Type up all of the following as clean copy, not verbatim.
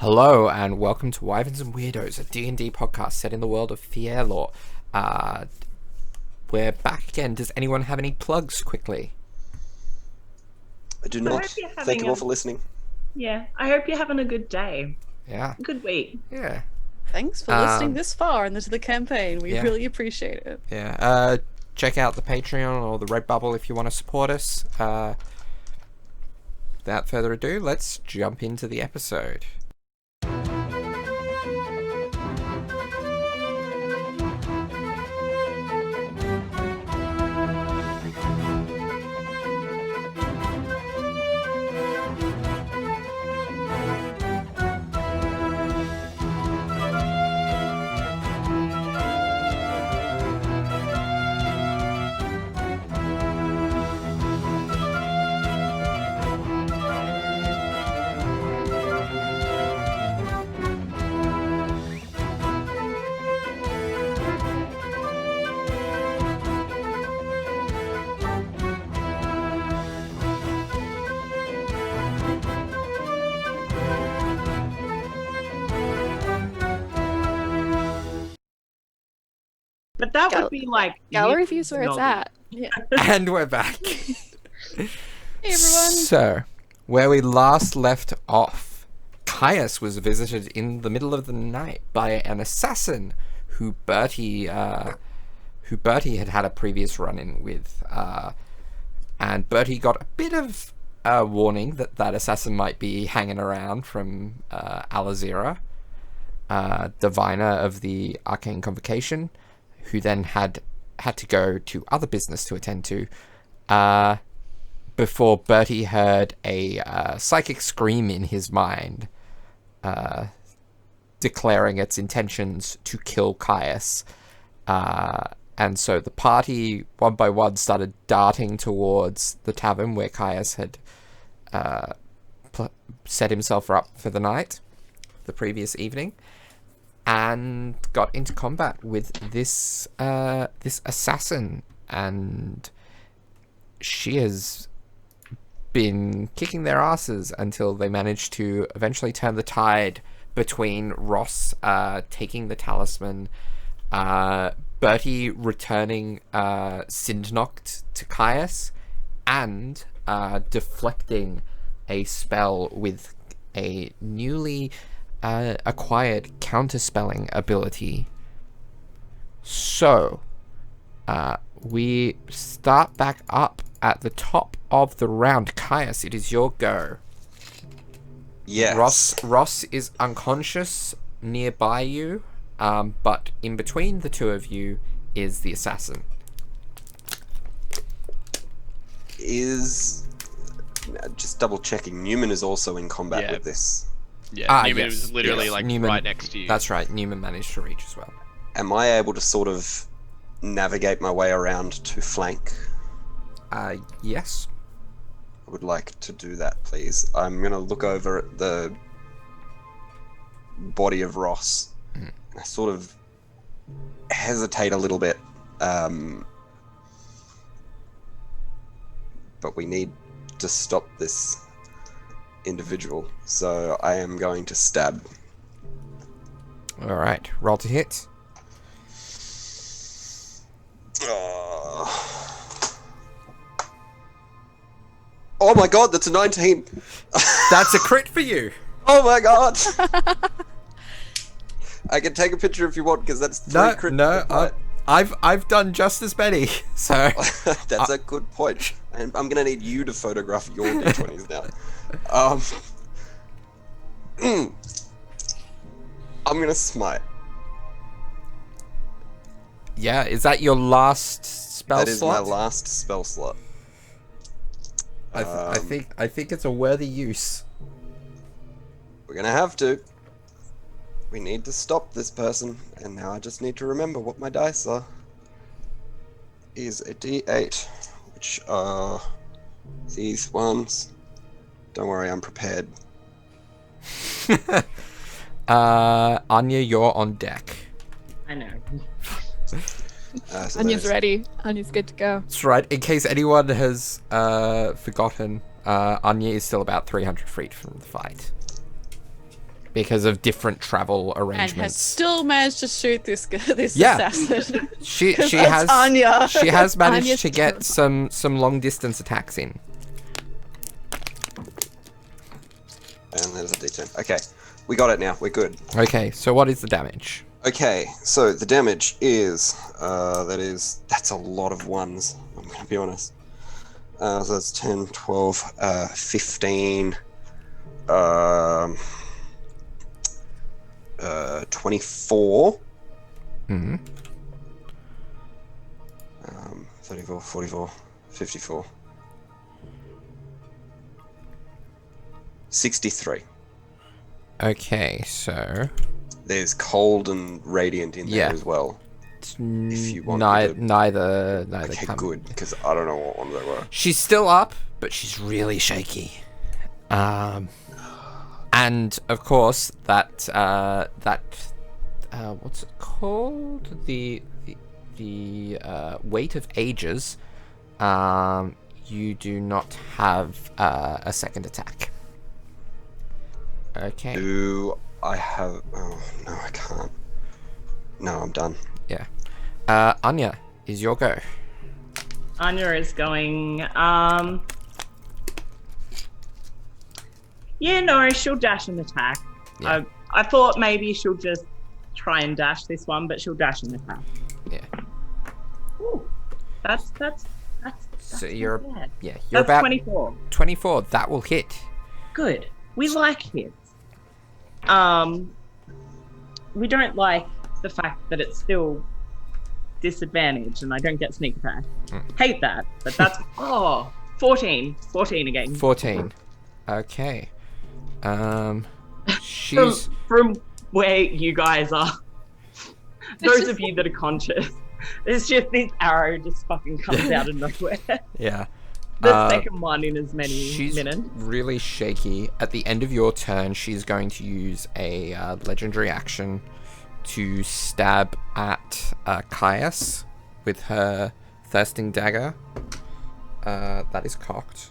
Hello and welcome to Wyverns and Weirdos, a D&D podcast set in the world of Fierlor. We're back again. Does anyone have any plugs quickly? I do not. Thank you all for listening. Yeah, I hope you're having a good day. Yeah. Good week. Yeah. Thanks for listening this far into the campaign. We really appreciate it. Yeah. Check out the Patreon or the Redbubble if you want to support us. Without further ado, let's jump into the episode. But that would be like gallery views where it's at. Yeah. And we're back. Hey everyone. So, where we last left off, Caius was visited in the middle of the night by an assassin who Bertie had had a previous run-in with, and Bertie got a bit of a warning that assassin might be hanging around from Alazira, diviner of the Arcane Convocation, who then had to go to other business to attend to, before Bertie heard a psychic scream in his mind, declaring its intentions to kill Caius. And so the party, one by one, started darting towards the tavern where Caius had set himself up for the night, the previous evening, and got into combat with this assassin, and she has been kicking their asses until they managed to eventually turn the tide between Ross taking the talisman, Bertie returning Sindnoct to Caius, and deflecting a spell with a newly acquired counterspelling ability. So, we start back up at the top of the round. Caius, it is your go. Yes. Ross is unconscious nearby you, but in between the two of you is the assassin. Just double checking, Neumann is also in combat with this. Yeah, Neumann yes, was literally yes. like Neumann, right next to you. That's right, Neumann managed to reach as well. Am I able to sort of navigate my way around to flank? Yes. I would like to do that, please. I'm going to look over at the body of Ross. And I sort of hesitate a little bit. But we need to stop this individual. So I am going to stab. Alright, roll to hit. Oh my god, that's a 19! That's a crit for you! Oh my god! I can take a picture if you want, because that's 3 crits. No, I've done just as many, so... That's a good point. And I'm gonna need you to photograph your d20s now. I'm gonna smite. Yeah, is that your last spell slot? That is my last spell slot. I think it's a worthy use. We're gonna have to. We need to stop this person, and now I just need to remember what my dice are. Is a d8, which are these ones. Don't worry, I'm prepared. Anya, you're on deck. I know. Anya's ready. Anya's good to go. That's right. In case anyone has forgotten, Anya is still about 300 feet from the fight. because of different travel And has arrangements. still managed to shoot this Yeah. assassin. She 'Cause she that's has Anya. she has managed Anya's to get some long distance attacks in. And there's a D10. Okay, we got it now. We're good. Okay, so what is the damage? Okay, so the damage is that's a lot of ones. I'm gonna be honest. So that's 10, 12, 15, 24. Mm-hmm. 34, 44, 54. 63. Okay, so There's cold and radiant in there Yeah. as well. it's you want neither Okay, come. good, because I don't know what ones they were. She's still up, but she's really shaky. And of course that what's it called? The weight of ages. You do not have a second attack. Okay. Do I have... Oh, no, I can't. No, I'm done. Yeah. Anya, is your go. Anya is going. Yeah, no, she'll dash and attack. Yeah. I thought maybe she'll just try and dash this one, but she'll dash and attack. Yeah. Ooh, that's So not you're bad. yeah, you're That's about 24. 24. That will hit. Good. We like hits. We don't like the fact that it's still disadvantaged and I don't get sneak attack. Hate that, but that's 14 again. 14. Okay. She's From where you guys are. Those of you that are conscious. It's just this arrow just fucking comes out of nowhere. yeah. The second one in as many She's minutes. really shaky. At the end of your turn, she's going to use a legendary action to stab at Caius with her thirsting dagger. That is cocked.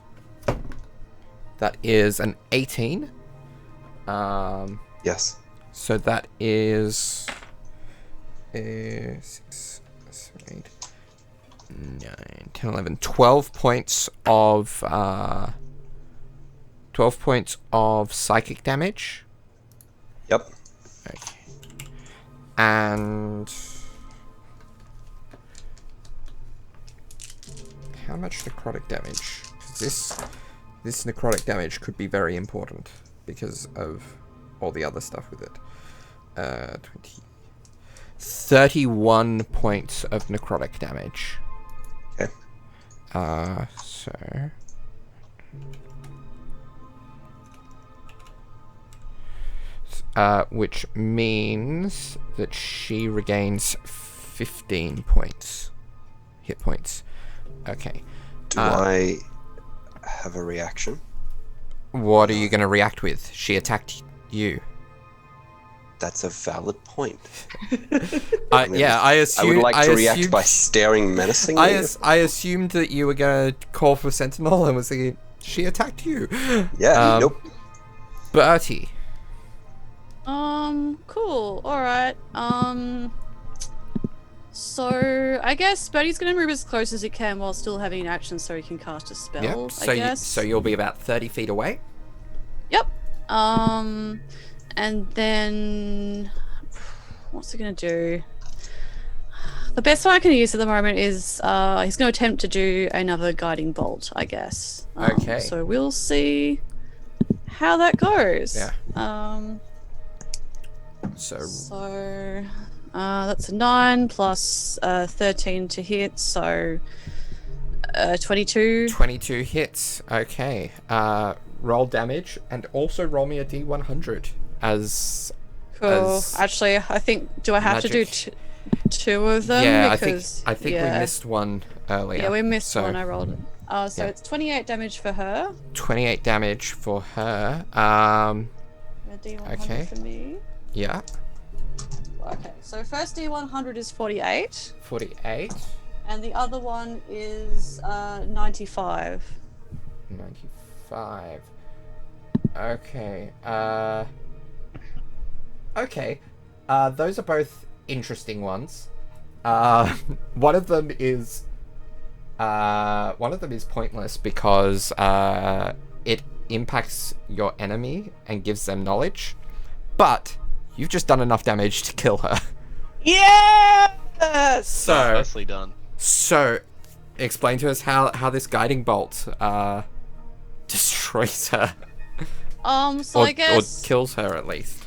That is an 18. Yes. So that is 6, 7, 8, 9, 10, 11, 12 points of 12 points of psychic damage. Yep. Okay. And how much necrotic damage? 'Cause this necrotic damage could be very important because of all the other stuff with it. 31 points of necrotic damage. Okay. Which means that she regains 15 points. Hit points. Okay. Do I have a reaction? What are you going to react with? She attacked you. That's a valid point. Yeah, I assume. I would like to react by staring menacingly. I assumed that you were going to call for Sentinel and was thinking, she attacked you. Yeah, nope. Bertie. Cool. Alright. So I guess Bertie's gonna move as close as he can while still having an action so he can cast a spell, Yep. I guess. So you'll be about 30 feet away. Yep. And then what's he gonna do? The best one I can use at the moment is he's gonna attempt to do another guiding bolt, I guess. Okay. So we'll see how that goes. Yeah. So that's a 9 plus 13 to hit, so 22. 22 hits. Okay. Roll damage and also roll me a d100 as. Cool. as Actually, I think do I have to do magic. two of them? Yeah, because, I think we missed one earlier. Yeah, we missed so one. I rolled it. So yeah. it's 28 damage for her. 28 damage for her. A D100 Okay. for me. Yeah. Okay, so first D100 is 48, 48. and the other one is 95. 95. Okay. Okay. Those are both interesting ones. One of them is pointless because it impacts your enemy and gives them knowledge. But you've just done enough damage to kill her. Yes! So Nicely done. So, explain to us how this guiding bolt destroys her. So I guess or kills her at least.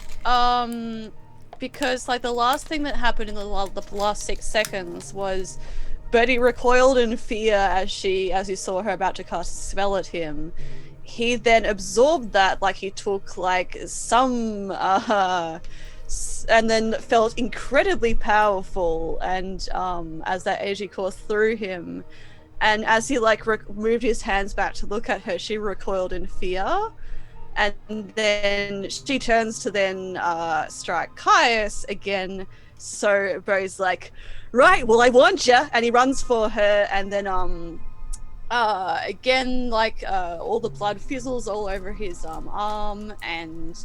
Because like the last thing that happened in the last 6 seconds was Bertie recoiled in fear as you saw her about to cast a spell at him. He then absorbed that, like he took like some and then felt incredibly powerful, and as that energy coursed through him, and as he like moved his hands back to look at her, she recoiled in fear. And then she turns to then strike Caius again. So Bo's like, right, well, I want you. And he runs for her. And then again, like all the blood fizzles all over his arm. And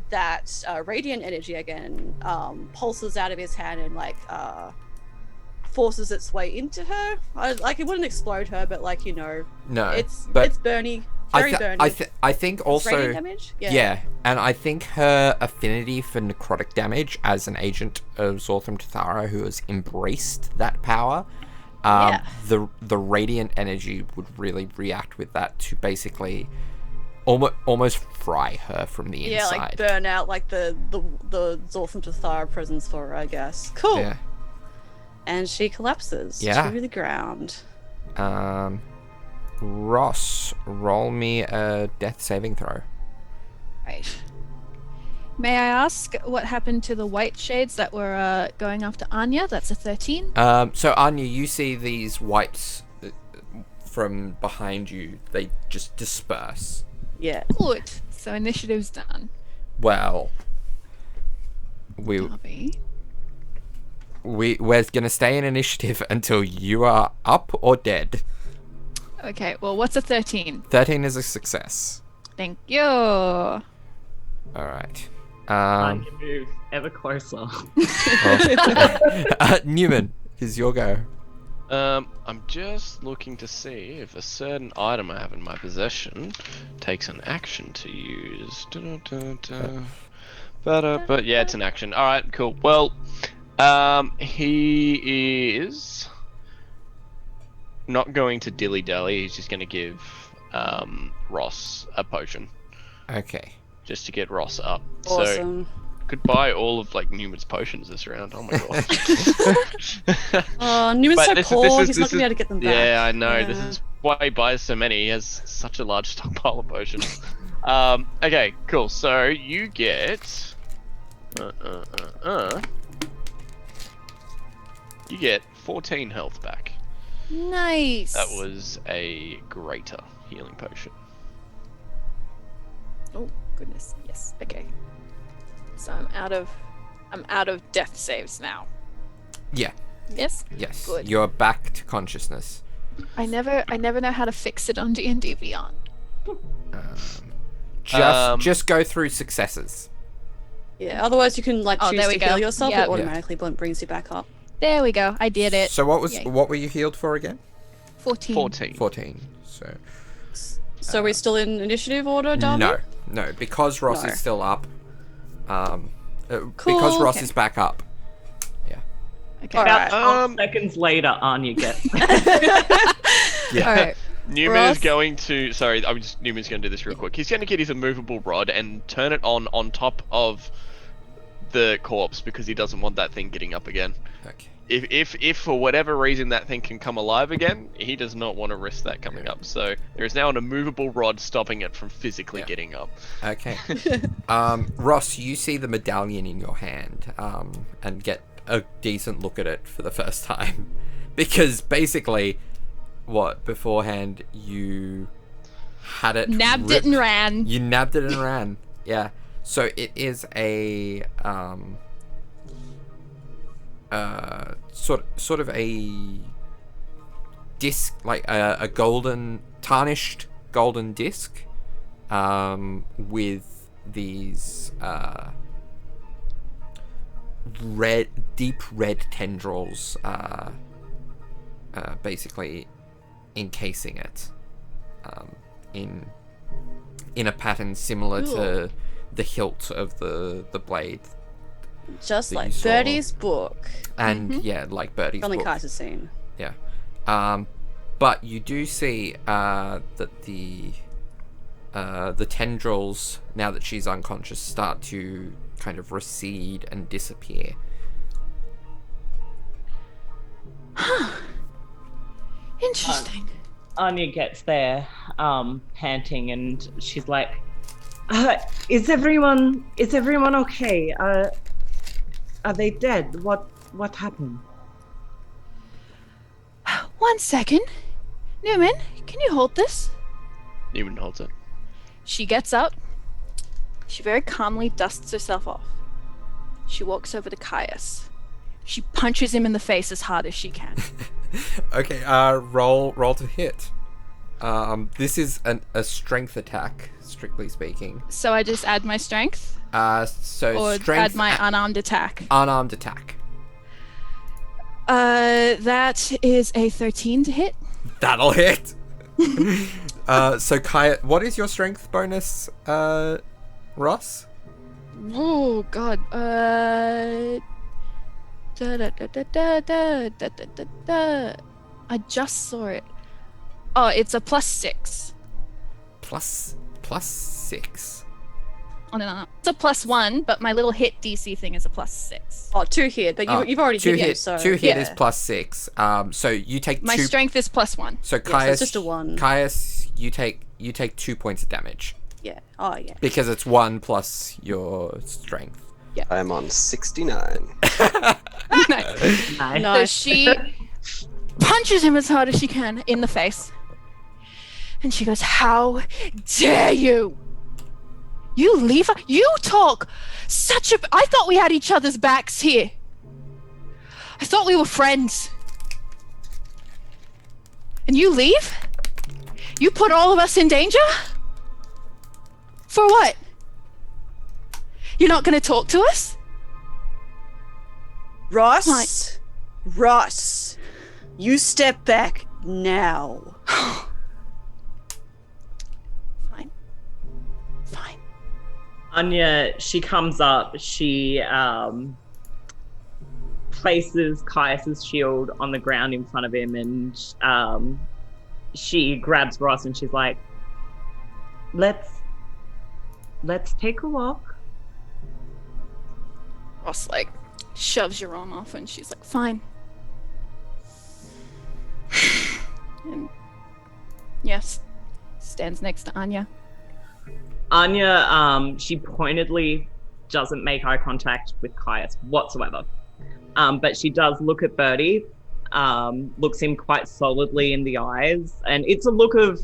that radiant energy again pulses out of his hand and like forces its way into her. Like it wouldn't explode her, but like, No, it's Bernie. I think also radiant damage? Yeah, and I think her affinity for necrotic damage as an agent of Zorthram Tathara who has embraced that power, the radiant energy would really react with that to basically almost fry her from the inside. Yeah, like burn out like the Zorthram Tathara presence for her, I guess. Cool. Yeah. And she collapses to the ground. Ross, roll me a death saving throw. Right. May I ask what happened to the white shades that were going after Anya? That's a 13. So Anya, you see these whites from behind you. They just disperse. Yeah. Good. So initiative's done. Well, we're gonna stay in initiative until you are up or dead. Okay, well, what's a 13? 13 is a success. Thank you. All right. Anya moves ever closer. Neumann, is your go. I'm just looking to see if a certain item I have in my possession takes an action to use. But yeah, it's an action. All right, cool. Well, he is not going to dilly-dally. He's just going to give Ross a potion. Okay. Just to get Ross up. Awesome. So, could buy all of like Newman's potions this round. Oh my god. Newman's so poor, he's not going to be able to get them back. Yeah, I know. Yeah. This is why he buys so many. He has such a large stockpile of potions. Okay, cool. So you get... You get 14 health back. Nice. That was a greater healing potion. Oh goodness. Yes. Okay. So I'm out of death saves now. Yeah. Yes. Yes. Good. You're back to consciousness. I never know how to fix it on D&D Beyond. Just go through successes. Yeah. Otherwise, you can like choose there we to go. heal yourself. Yep. It automatically brings you back up. There we go. I did it. So what Yay. were you healed for again? 14. 14. So are we still in initiative order, Darby? No, because Ross is still up. Cool, because Ross okay. is back up. Yeah. Okay. About Alright. 12 seconds later, Anya gets. Yeah. All right. Newman Ross? is going to... Sorry, Newman's going to do this real quick. He's going to get his immovable rod and turn it on top of the corpse because he doesn't want that thing getting up again. Okay. If for whatever reason that thing can come alive again, he does not want to risk that coming up. So there is now an immovable rod stopping it from physically getting up. Okay. Ross, you see the medallion in your hand and get a decent look at it for the first time. Because basically, beforehand you had it Nabbed ripped. it and ran. You nabbed it and ran. Yeah. So it is a sort of a disc, like a tarnished golden disc, with these deep red tendrils, basically encasing it, in a pattern similar to the hilt of the blade. Just that like you saw. Birdie's book. And yeah, like Birdie's Only book. Kai's seen. Yeah. But you do see that the tendrils, now that she's unconscious, start to kind of recede and disappear. Interesting. Anya gets there, panting, and she's like, "Is everyone okay? Are they dead? What happened?" One second. Neumann, can you hold this? Neumann holds it. She gets up. She very calmly dusts herself off. She walks over to Caius. She punches him in the face as hard as she can. Okay, roll to hit. This is a strength attack, strictly speaking. So I just add my strength? So Or strength add my unarmed attack? unarmed attack. That is a 13 to hit. That'll hit. So Kaya, what is your strength bonus, Ross? Oh god. I just saw it. Oh, it's a +6. Plus 6. Oh no. It's a +1, but my little hit DC thing is a +6. Oh, 2 hit, but you've already two hit hit. so 2 hit yeah. is +6. So you take My 2. strength is +1. So Yeah, so Caius, it's just a 1. Caius, you take 2 points of damage Yeah. Oh, yeah. because it's 1 plus your strength. I am on 69. Nice. So she punches him as hard as she can in the face. And she goes, "How dare you? You leave her? You talk such a... I thought we had each other's backs here. I thought we were friends. And you leave? You put all of us in danger? For what? You're not going to talk to us? Ross, you step back now. Fine. Anya, she comes up, she places Caius's shield on the ground in front of him, and she grabs Ross and she's like, let's take a walk. Ross, like, shoves your arm off and she's like, fine. And, yes, stands next to Anya. Anya, she pointedly doesn't make eye contact with Caius whatsoever. But she does look at Birdie, looks him quite solidly in the eyes, and it's a look of,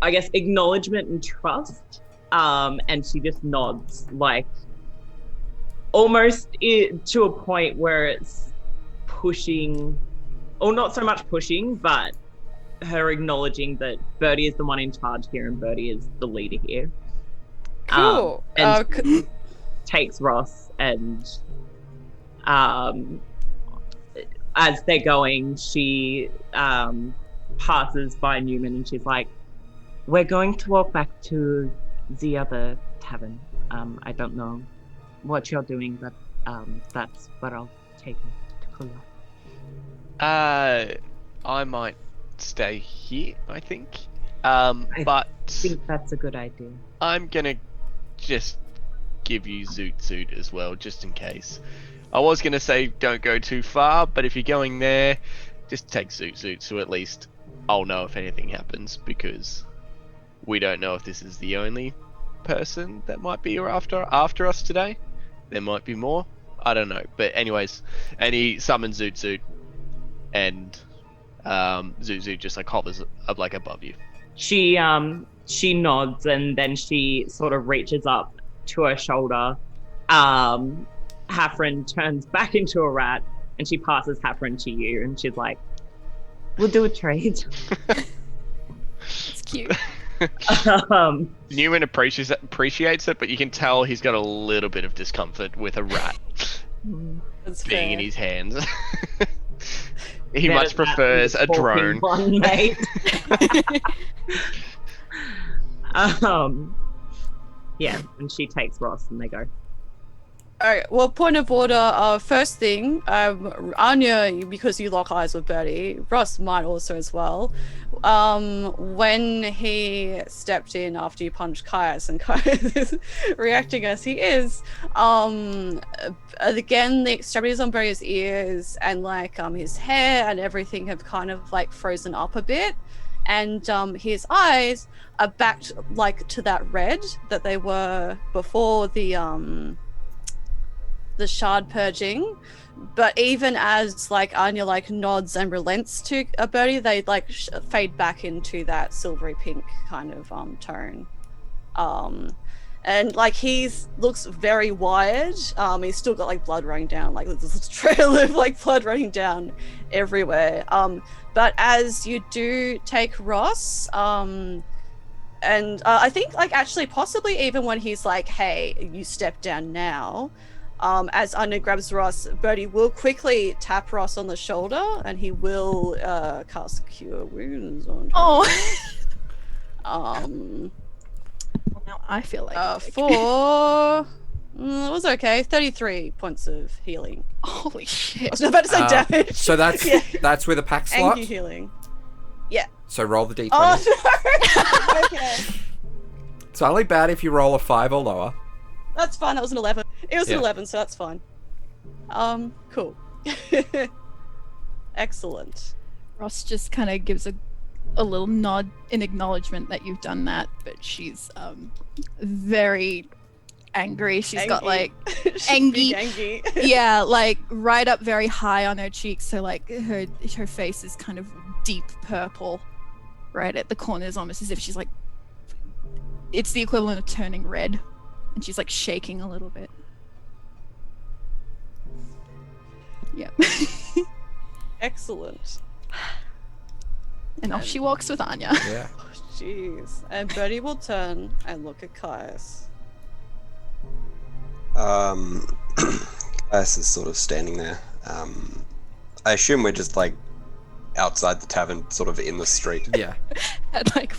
I guess, acknowledgement and trust. And she just nods, like, almost to a point where it's pushing, or not so much pushing, but her acknowledging that Birdie is the one in charge here and Birdie is the leader here. Cool. And takes Ross, and as they're going, she passes by Neumann and she's like, "We're going to walk back to the other tavern. I don't know what you're doing, but that's where I'll take you to cool off." I might stay here, I think. I But think that's a good idea. I'm gonna just give you Zoot as well, just in case. I was gonna say don't go too far, but if you're going there, just take Zoot, so at least I'll know if anything happens, because we don't know if this is the only person that might be after us today. There might be more. I don't know. But anyways, and he summons Zoot, and Zoot just like hovers up like above you. She nods, and then she sort of reaches up to her shoulder. Hafren turns back into a rat, and she passes Hafren to you, and she's like, "We'll do a trade." It's cute. Neumann appreciates it, but you can tell he's got a little bit of discomfort with a rat That's being in fair. his hands. He Better much that than prefers the a talking drone. one, mate. Yeah, and she takes Ross and they go. Alright, well, point of order, first thing, Anya, because you lock eyes with Bertie, Ross might also as well. When he stepped in after you punched Caius, and Caius is reacting as he is, again, the extremities on Bertie's ears and like his hair and everything have kind of like frozen up a bit. And his eyes are back like to that red that they were before the shard purging, but even as like Anya like nods and relents to Bertie, they like fade back into that silvery pink kind of tone. And like looks very wired. He's still got like blood running down, like this trail of like blood running down everywhere. But as you do take Ross, and I think like actually possibly even when he's like, hey, you step down now. As Anya grabs Ross, Bertie will quickly tap Ross on the shoulder, and he will cast Cure Wounds on him. Oh. Well, now I feel like For it was okay. 33 points of healing. holy I shit. was about to say damage. So that's Yeah. that's with a pack slot. Angry healing. So roll the d20. Oh no! Okay, It's only bad if you roll a 5 or lower. that's fine. That was an 11. It was Yeah. an 11, so that's fine. Cool. Excellent. Ross just kind of gives a little nod in acknowledgement that you've done that, but she's very angry. She's got like She's Angie. big Angie. yeah, like right up very high on her cheeks, so like her face is kind of deep purple right at the corners, almost as if she's like, it's the equivalent of turning red, and she's like shaking a little bit. Yeah. Excellent. And off she walks with Anya. Yeah. Jeez. And Bertie will turn and look at Caius. Caius is sort of standing there. I assume we're just like outside the tavern, sort of in the street. Yeah. At like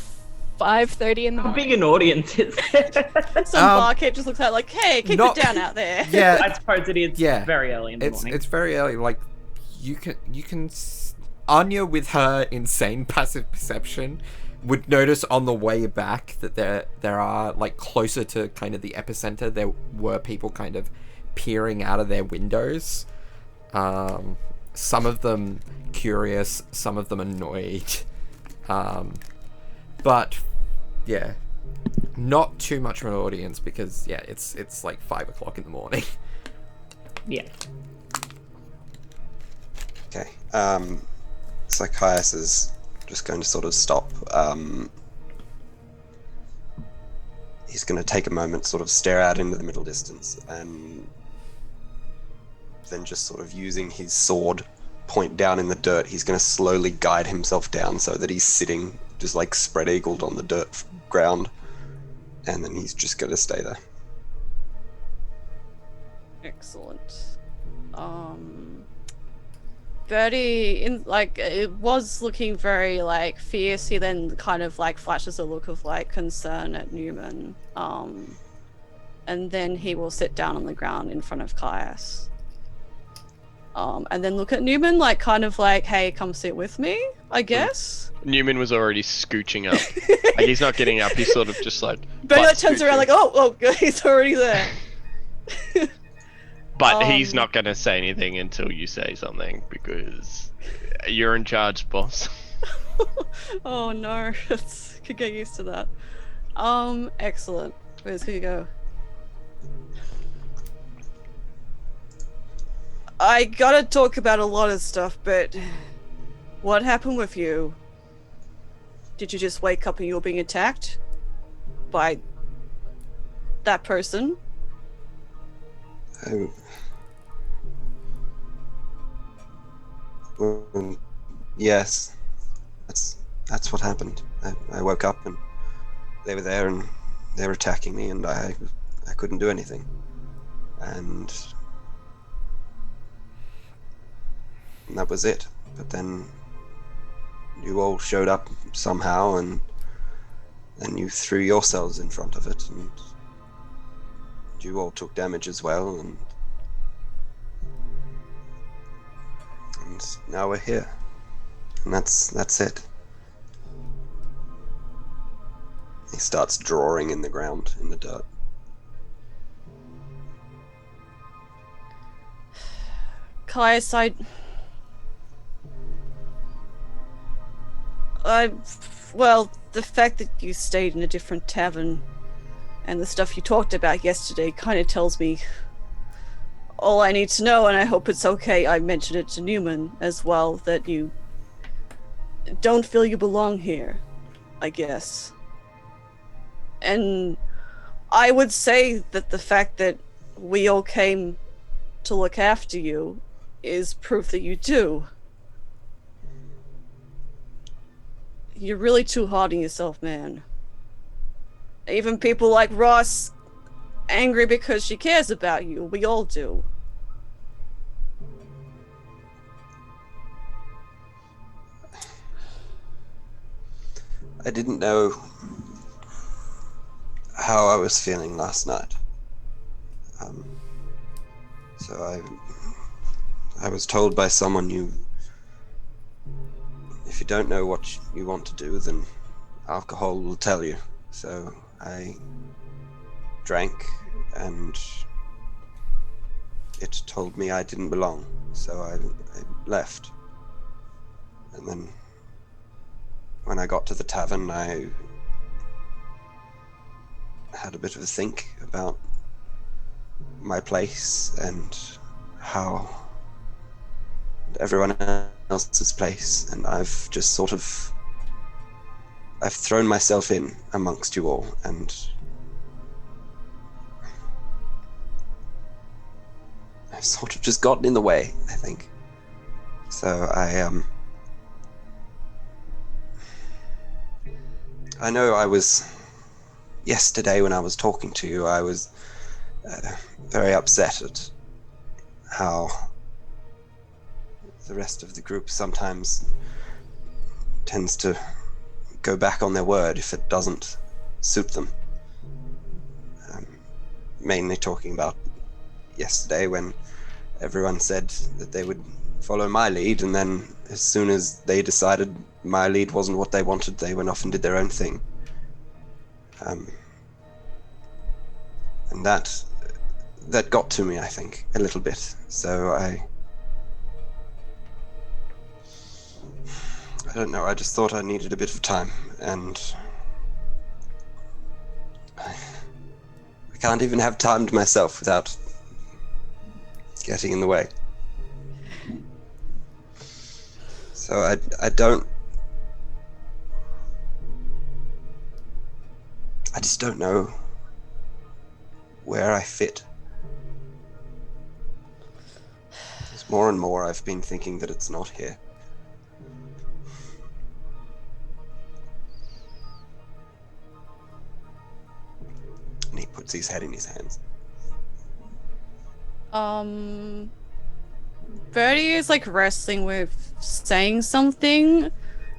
5:30 in the How morning. big an audience is it? Some barkeep just looks out like, hey, keep not- it down out there. Yeah. I suppose it is Yeah. very early in the morning. It's very early. Like you can Anya with her insane passive perception would notice on the way back that there are like closer to kind of the epicenter there were people kind of peering out of their windows. Some of them curious, some of them annoyed. But yeah, not too much of an audience because yeah, it's like 5 o'clock in the morning. Yeah. Okay. So Caius is just going to sort of stop. He's going to take a moment, sort of stare out into the middle distance, and then just sort of using his sword, point down in the dirt. He's going to slowly guide himself down so that he's sitting just like spread-eagled on the dirt ground, and then he's just going to stay there. Excellent. Bertie, it was looking very like fierce. He then kind of like flashes a look of like concern at Neumann. And then he will sit down on the ground in front of Caius. And then look at Neumann, like kind of like, hey, come sit with me, I guess. Neumann was already scooching up. Like he's not getting up. He's sort of just like. Bertie butt like turns around scooching. like, oh, he's already there. But he's Um, not going to say anything until you say something because you're in charge, boss. Oh no, could get used to that. Excellent. Where's he go? I gotta talk about a lot of stuff, but what happened with you? Did you just wake up and you were being attacked by that person? Yes, that's what happened. I woke up and they were there and they were attacking me, and I couldn't do anything. And that was it. But then you all showed up somehow, and then you threw yourselves in front of it, and you all took damage as well, and now we're here. And that's it. He starts drawing in the ground, in the dirt. Caius, well, the fact that you stayed in a different tavern and the stuff you talked about yesterday kind of tells me all I need to know, and I hope it's okay. I mentioned it to Neumann as well, that you don't feel you belong here, I guess. And I would say that the fact that we all came to look after you is proof that you do. You're really too hard on yourself, man. Even people like Ross, angry because she cares about you. We all do. I didn't know how I was feeling last night. So I was told by someone, if you don't know what you want to do, then alcohol will tell you. So I drank, and it told me I didn't belong. So I left. And then when I got to the tavern, I had a bit of a think about my place and how everyone else's place, and I've just sort of thrown myself in amongst you all, and I've sort of just gotten in the way, I think. So I know I was, yesterday when I was talking to you, I was very upset at how the rest of the group sometimes tends to go back on their word if it doesn't suit them. Mainly talking about yesterday when everyone said that they would follow my lead, and then as soon as they decided my lead wasn't what they wanted, they went off and did their own thing. And that got to me, I think, a little bit. So I don't know, I just thought I needed a bit of time, and I can't even have time to myself without getting in the way. So I just don't know where I fit. There's more and more I've been thinking that it's not here. And he puts his head in his hands. Bertie is like wrestling with saying something,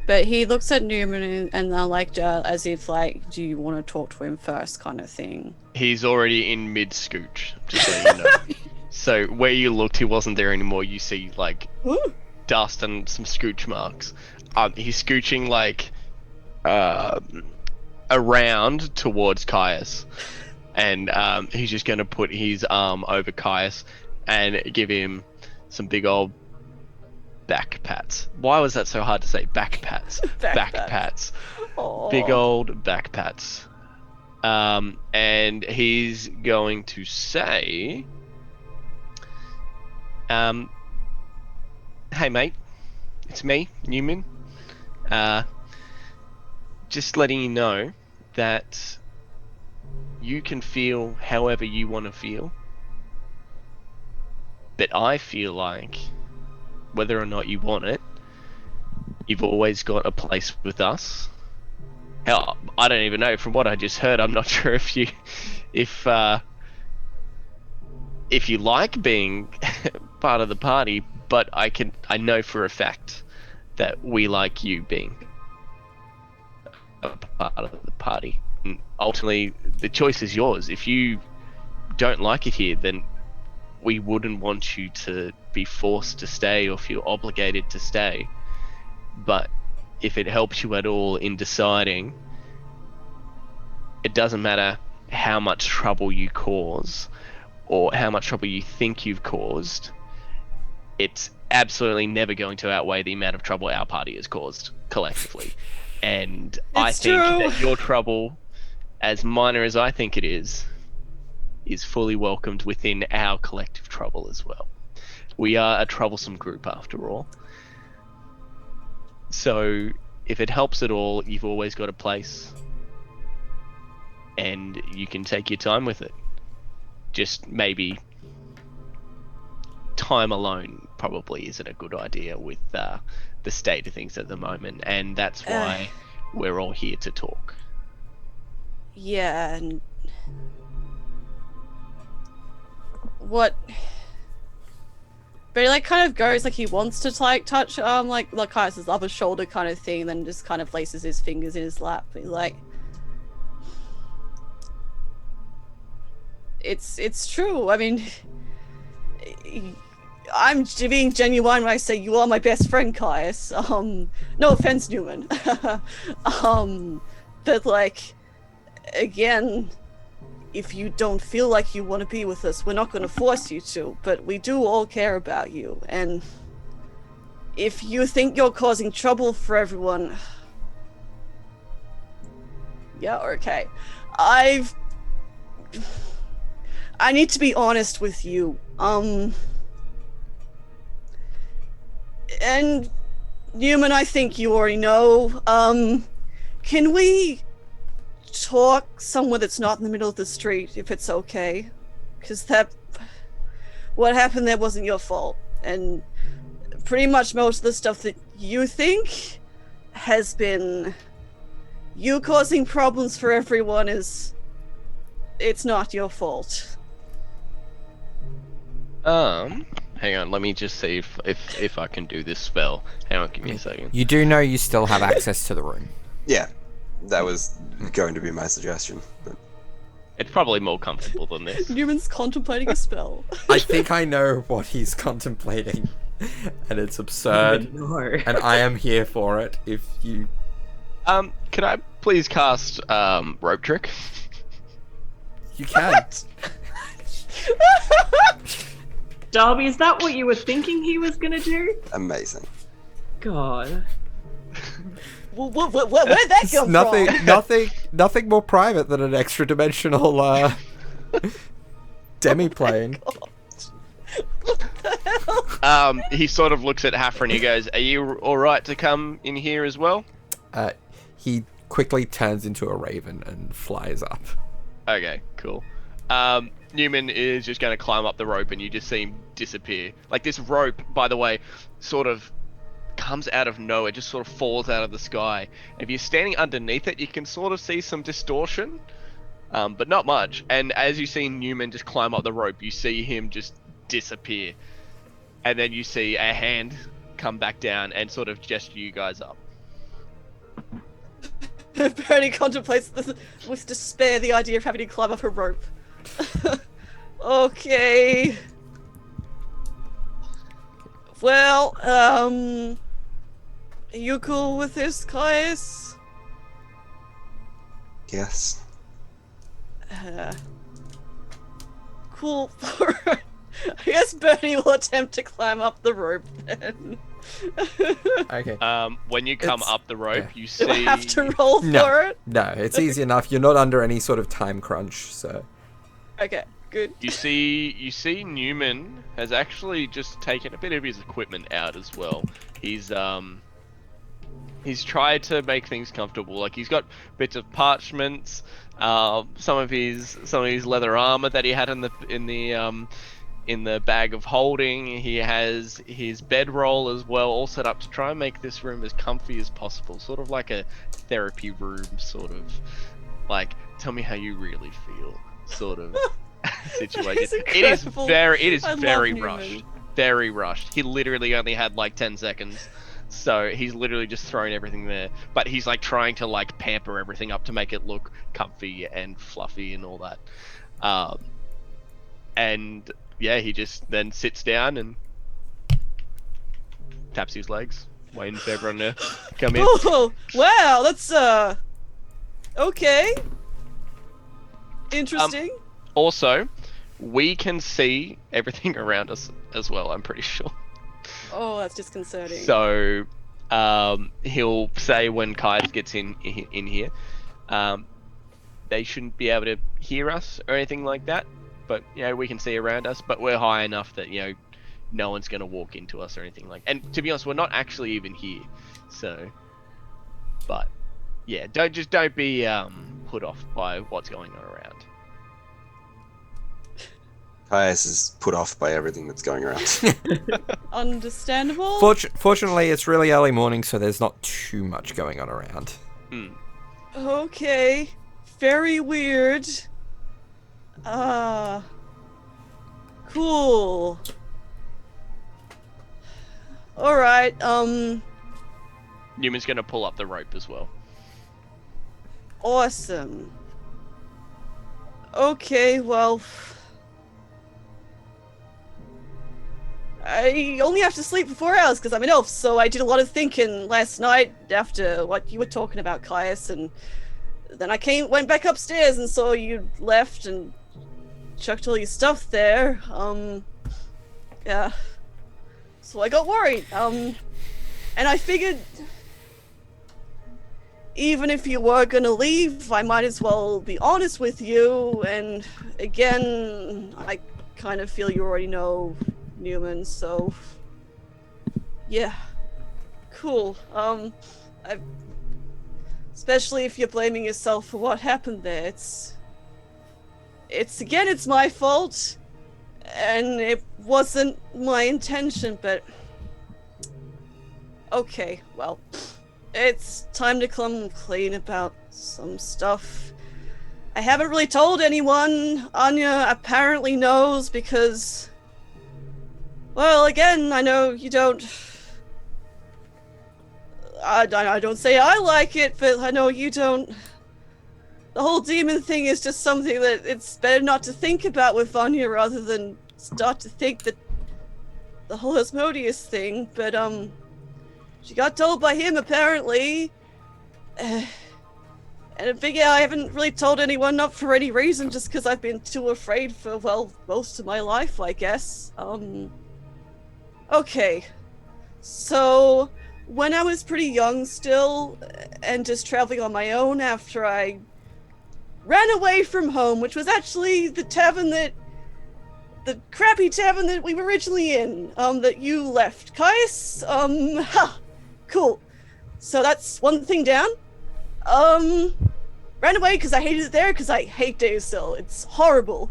but he looks at Neumann and like as if like, do you want to talk to him first, kind of thing. He's already in mid scooch, just so you know. So where you looked, he wasn't there anymore. You see like dust and some scooch marks. He's scooching like around towards Caius, and he's just gonna put his arm over Caius and give him some big old back pats. Why was that so hard to say? Back pats. Back pats. Big old back pats. And he's going to say, hey mate, it's me, Neumann. Just letting you know that you can feel however you want to feel. But I feel like, whether or not you want it, you've always got a place with us. Hell, I don't even know. From what I just heard, I'm not sure if you like being part of the party, but I know for a fact that we like you being a part of the party. And ultimately, the choice is yours. If you don't like it here, then we wouldn't want you to be forced to stay or feel obligated to stay. But if it helps you at all in deciding, it doesn't matter how much trouble you cause or how much trouble you think you've caused, it's absolutely never going to outweigh the amount of trouble our party has caused collectively. And I think that your trouble, as minor as I think it is fully welcomed within our collective trouble as well. We are a troublesome group after all. So if it helps at all, you've always got a place and you can take your time with it. Just maybe time alone probably isn't a good idea with the state of things at the moment, and that's why we're all here to talk. Yeah, and what? But he like kind of goes like he wants to like touch like Caius's other shoulder kind of thing, then just kind of places his fingers in his lap. He's like, it's true. I mean, I'm being genuine when I say you are my best friend, Caius. No offense, Neumann. But like, again, if you don't feel like you want to be with us, we're not going to force you to, but we do all care about you. And if you think you're causing trouble for everyone... Yeah, okay. I need to be honest with you. And Neumann, I think you already know. Can we talk somewhere that's not in the middle of the street, if it's okay? Because what happened there wasn't your fault, and pretty much most of the stuff that you think has been you causing problems for everyone it's not your fault. Hang on, let me just see if I can do this spell. Hang on, give me a second. You do know you still have access to the room. Yeah, that was going to be my suggestion. But... It's probably more comfortable than this. Newman's contemplating a spell. I think I know what he's contemplating, and it's absurd, and I am here for it. If you... Can I please cast, Rope Trick? You can. Darby, is that what you were thinking he was gonna do? Amazing. God. Where'd that come from? Nothing more private than an extra-dimensional demi-plane. He sort of looks at Hafra and he goes, "Are you alright to come in here as well?" He quickly turns into a raven and flies up. Okay, cool. Neumann is just going to climb up the rope and you just see him disappear. Like, this rope, by the way, sort of comes out of nowhere, just sort of falls out of the sky. If you're standing underneath it, you can sort of see some distortion, but not much. And as you see Neumann just climb up the rope, you see him just disappear. And then you see a hand come back down and sort of gesture you guys up. Bernie contemplates with despair the idea of having to climb up a rope. Okay. Well, are you cool with this, Caius? Yes. Cool. I guess Bernie will attempt to climb up the rope then. Okay. When you come up the rope, you see... Do I have to roll for it? No, it's easy enough. You're not under any sort of time crunch, so... Okay, good. You see Neumann has actually just taken a bit of his equipment out as well. He's tried to make things comfortable. Like, he's got bits of parchments, some of his leather armor that he had in the in the bag of holding. He has his bedroll as well, all set up to try and make this room as comfy as possible, sort of like a therapy room, sort of like tell me how you really feel, sort of situation. It is very rushed. Very rushed. He literally only had like 10 seconds. So he's literally just thrown everything there. But he's like trying to like pamper everything up to make it look comfy and fluffy and all that. And yeah, he just then sits down and taps his legs, waiting for everyone to come in. Oh, wow, that's okay. Interesting. Also, we can see everything around us as well, I'm pretty sure. Oh, that's disconcerting. So, he'll say when Kaius gets in here, they shouldn't be able to hear us or anything like that. But, you know, we can see around us, but we're high enough that, you know, no one's going to walk into us or anything like that. And to be honest, we're not actually even here. So, but, yeah, don't be put off by what's going on around. Caius is put off by everything that's going around. Understandable. Fortunately, it's really early morning, so there's not too much going on around. Okay. Very weird. Cool. Alright, Newman's gonna pull up the rope as well. awesome. Okay, well... I only have to sleep for 4 hours because I'm an elf, so I did a lot of thinking last night after what you were talking about, Caius, and then I went back upstairs and saw you left and chucked all your stuff there. Yeah. So I got worried. And I figured even if you were gonna leave, I might as well be honest with you, and again, I kind of feel you already know Neumann, so yeah, cool. Especially if you're blaming yourself for what happened there. It's my fault, and it wasn't my intention, but okay, well, it's time to come clean about some stuff. I haven't really told anyone. Anya apparently knows because, well, again, I know you don't... I don't say I like it, but I know you don't... The whole demon thing is just something that it's better not to think about with Anya rather than start to think that the whole Asmodeus thing, but, she got told by him, apparently. And I figure I haven't really told anyone, not for any reason, just because I've been too afraid for, well, most of my life, I guess. Okay. So, when I was pretty young still, and just traveling on my own after I ran away from home, which was actually the crappy tavern that we were originally in, that you left. Caius, cool. So that's one thing down. Ran away because I hated it there, because I hate Daysville. It's horrible.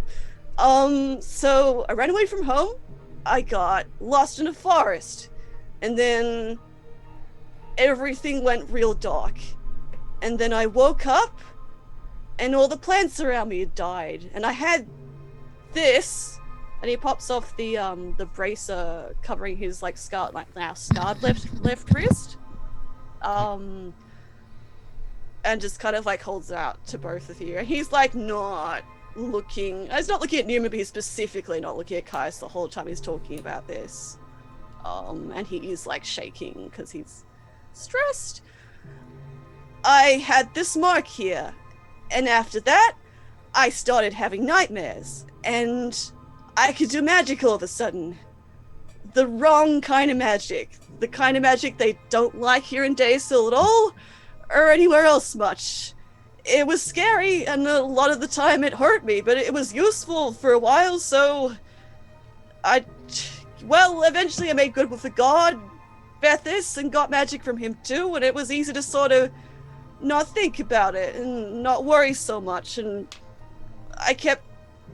So I ran away from home. I got lost in a forest. And then everything went real dark. And then I woke up, and all the plants around me had died. And I had this, and he pops off the bracer covering his like scarred left wrist. And just kind of like holds it out to both of you. And he's like not looking... He's not looking at Neumann, but he's specifically not looking at Caius the whole time he's talking about this. And he is like shaking because he's stressed. I had this mark here. And after that, I started having nightmares. And I could do magic all of a sudden. The wrong kind of magic. The kind of magic they don't like here in Daysville at all, or anywhere else much. It was scary, and a lot of the time it hurt me, but it was useful for a while, so... eventually I made good with the god, Bethis, and got magic from him too, and it was easy to sort of not think about it, and not worry so much, and I kept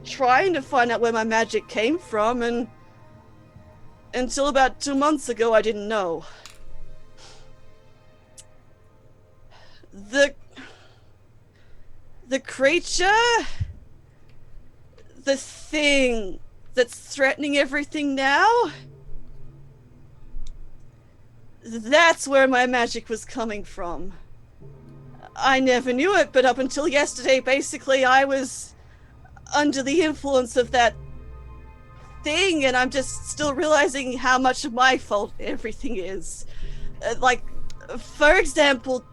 trying to find out where my magic came from, and until about 2 months ago, I didn't know. The creature, the thing that's threatening everything now, that's where my magic was coming from. I never knew it, but up until yesterday, basically, I was under the influence of that thing, and I'm just still realizing how much of my fault everything is. Like, for example,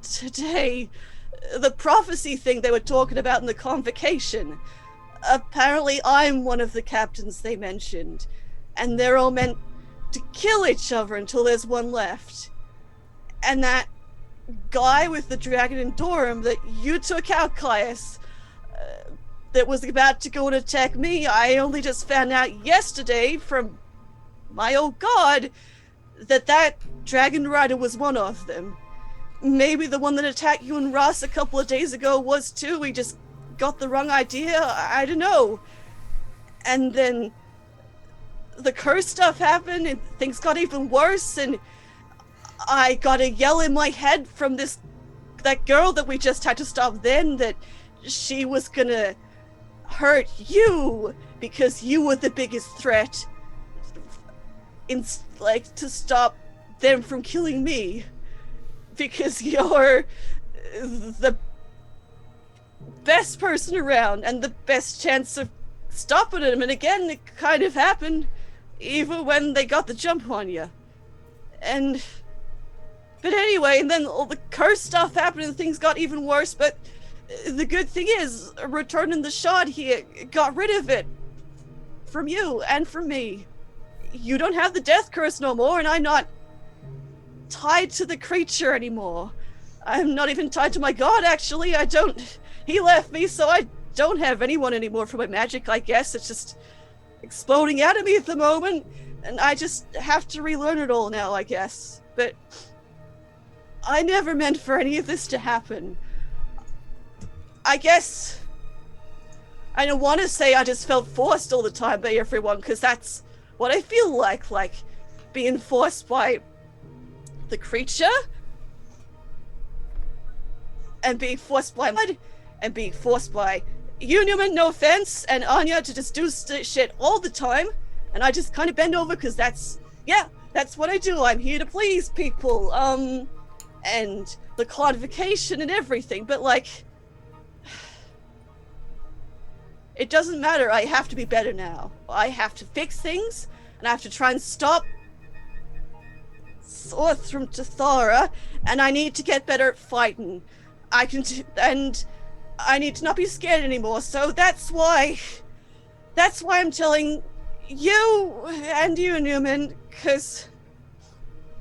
today, the prophecy thing they were talking about in the convocation. Apparently, I'm one of the captains they mentioned, and they're all meant to kill each other until there's one left. And that guy with the dragon in Durham that you took out, Caius, that was about to go and attack me, I only just found out yesterday from my old god that dragon rider was one of them. Maybe the one that attacked you and Ross a couple of days ago was too. We just got the wrong idea. I don't know. And then the curse stuff happened and things got even worse, and I got a yell in my head from that girl that we just had to stop then, that she was gonna hurt you because you were the biggest threat to stop them from killing me. Because you're the best person around and the best chance of stopping them. And again, it kind of happened even when they got the jump on you. But anyway, and then all the curse stuff happened and things got even worse. But the good thing is, returning the shard here got rid of it. From you and from me. You don't have the death curse no more, and I'm not tied to the creature anymore. I'm not even tied to my god, actually. He left me, so I don't have anyone anymore for my magic, I guess. It's just exploding out of me at the moment, and I just have to relearn it all now, I guess. But I never meant for any of this to happen. I guess I don't want to say I just felt forced all the time by everyone, because that's what I feel like being forced by the creature, and being forced by mud, and being forced by you, Neumann, no offense, and Anya to just do shit all the time, and I just kind of bend over because that's what I do. I'm here to please people, and the convocation and everything, but it doesn't matter. I have to be better now. I have to fix things, and I have to try and stop Sorth from Tathara, and I need to get better at fighting. And I need to not be scared anymore, so that's why I'm telling you, and you, Neumann, because,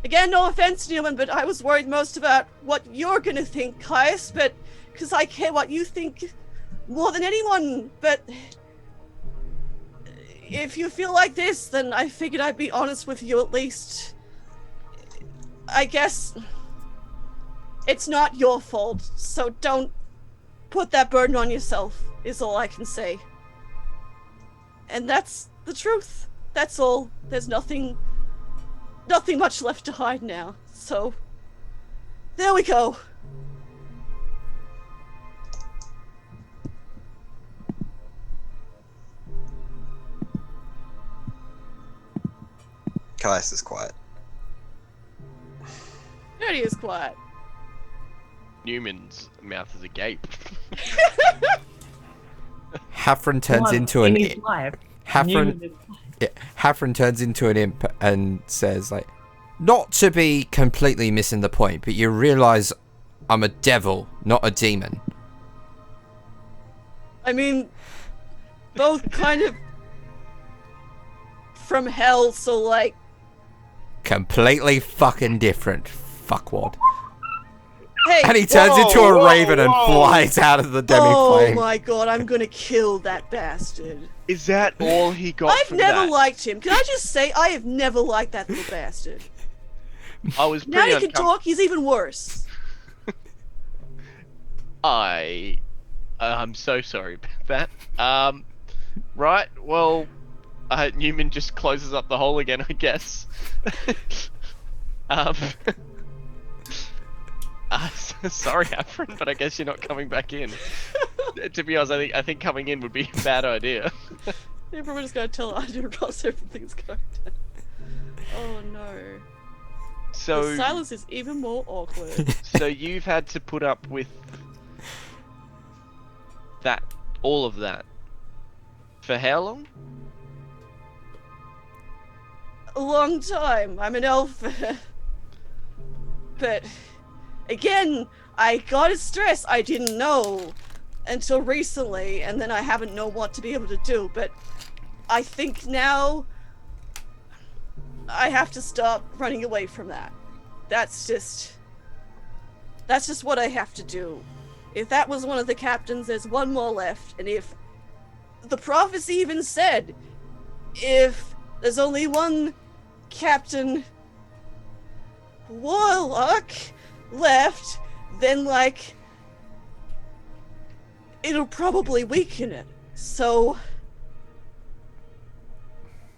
again, no offense, Neumann, but I was worried most about what you're gonna think, Caius, but, because I care what you think more than anyone, but if you feel like this, then I figured I'd be honest with you at least. I guess it's not your fault, so don't put that burden on yourself, is all I can say. And that's the truth. That's all. There's nothing much left to hide now, so there we go. Caius is quiet. Dirty is quiet. Newman's mouth is agape. Hafren turns into an his life. Hafren turns into an imp and says, not to be completely missing the point, but you realize I'm a devil, not a demon. I mean, both kind of from hell, so completely fucking different, fuckwad. Hey, And he turns into a raven and flies out of the demi-plane. Oh my god, I'm gonna kill that bastard. Is that all he got I've from never that? liked him. Can I just say, I have never liked that little bastard. I was Now pretty he can talk, he's even worse. I'm so sorry about that. Right, well, Neumann just closes up the hole again, I guess. um, sorry, Afrin, but I guess you're not coming back in. To be honest, I think coming in would be a bad idea. You're probably just gonna tell Andrew Ross everything's going down. Oh no. So The silence is even more awkward. So you've had to put up with that, all of that, for how long? A long time. I'm an elf. But again, I gotta stress I didn't know until recently, and then I haven't known what to be able to do, but I think now I have to stop running away from that. That's just what I have to do. If that was one of the captains, there's one more left, and if the prophecy even said, if there's only one Captain Warlock left, then like it'll probably weaken it. So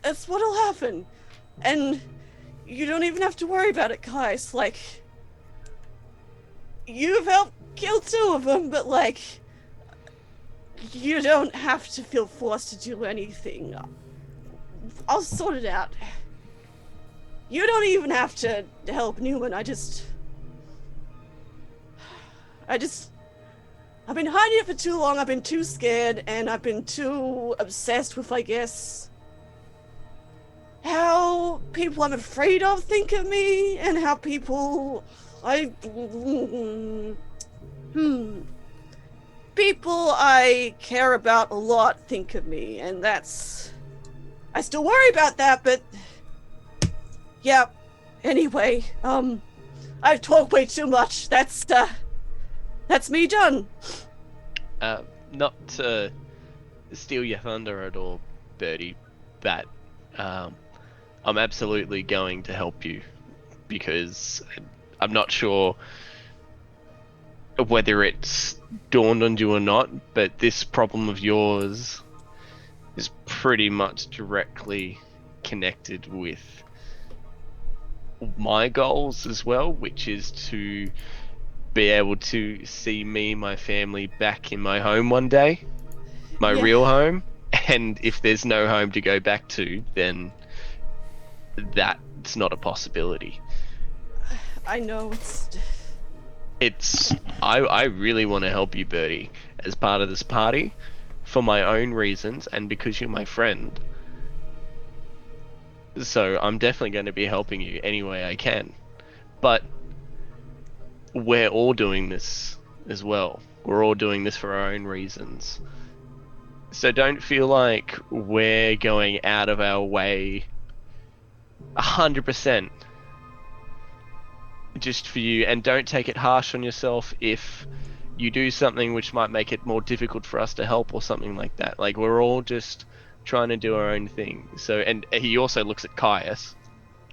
that's what'll happen. And you don't even have to worry about it, guys. Like, you've helped kill 2 of them, but like, you don't have to feel forced to do anything. I'll sort it out. You don't even have to help Neumann. I've been hiding it for too long. I've been too scared, and I've been too obsessed with, I guess, how people I'm afraid of think of me, and how people people I care about a lot think of me, and that's, I still worry about that, but yeah. Anyway, I've talked way too much. That's me done. Not to steal your thunder at all, Birdie, but I'm absolutely going to help you, because I'm not sure whether it's dawned on you or not, but this problem of yours is pretty much directly connected with my goals as well, which is to be able to see me, my family, back in my home one day, my real home. And if there's no home to go back to, then that's not a possibility. I know I really want to help you, Birdie, as part of this party, for my own reasons and because you're my friend. So I'm definitely going to be helping you any way I can. But we're all doing this as well. We're all doing this for our own reasons. So don't feel like we're going out of our way 100% just for you, and don't take it harsh on yourself if you do something which might make it more difficult for us to help or something like that. Like, we're all just trying to do our own thing. So, and he also looks at Caius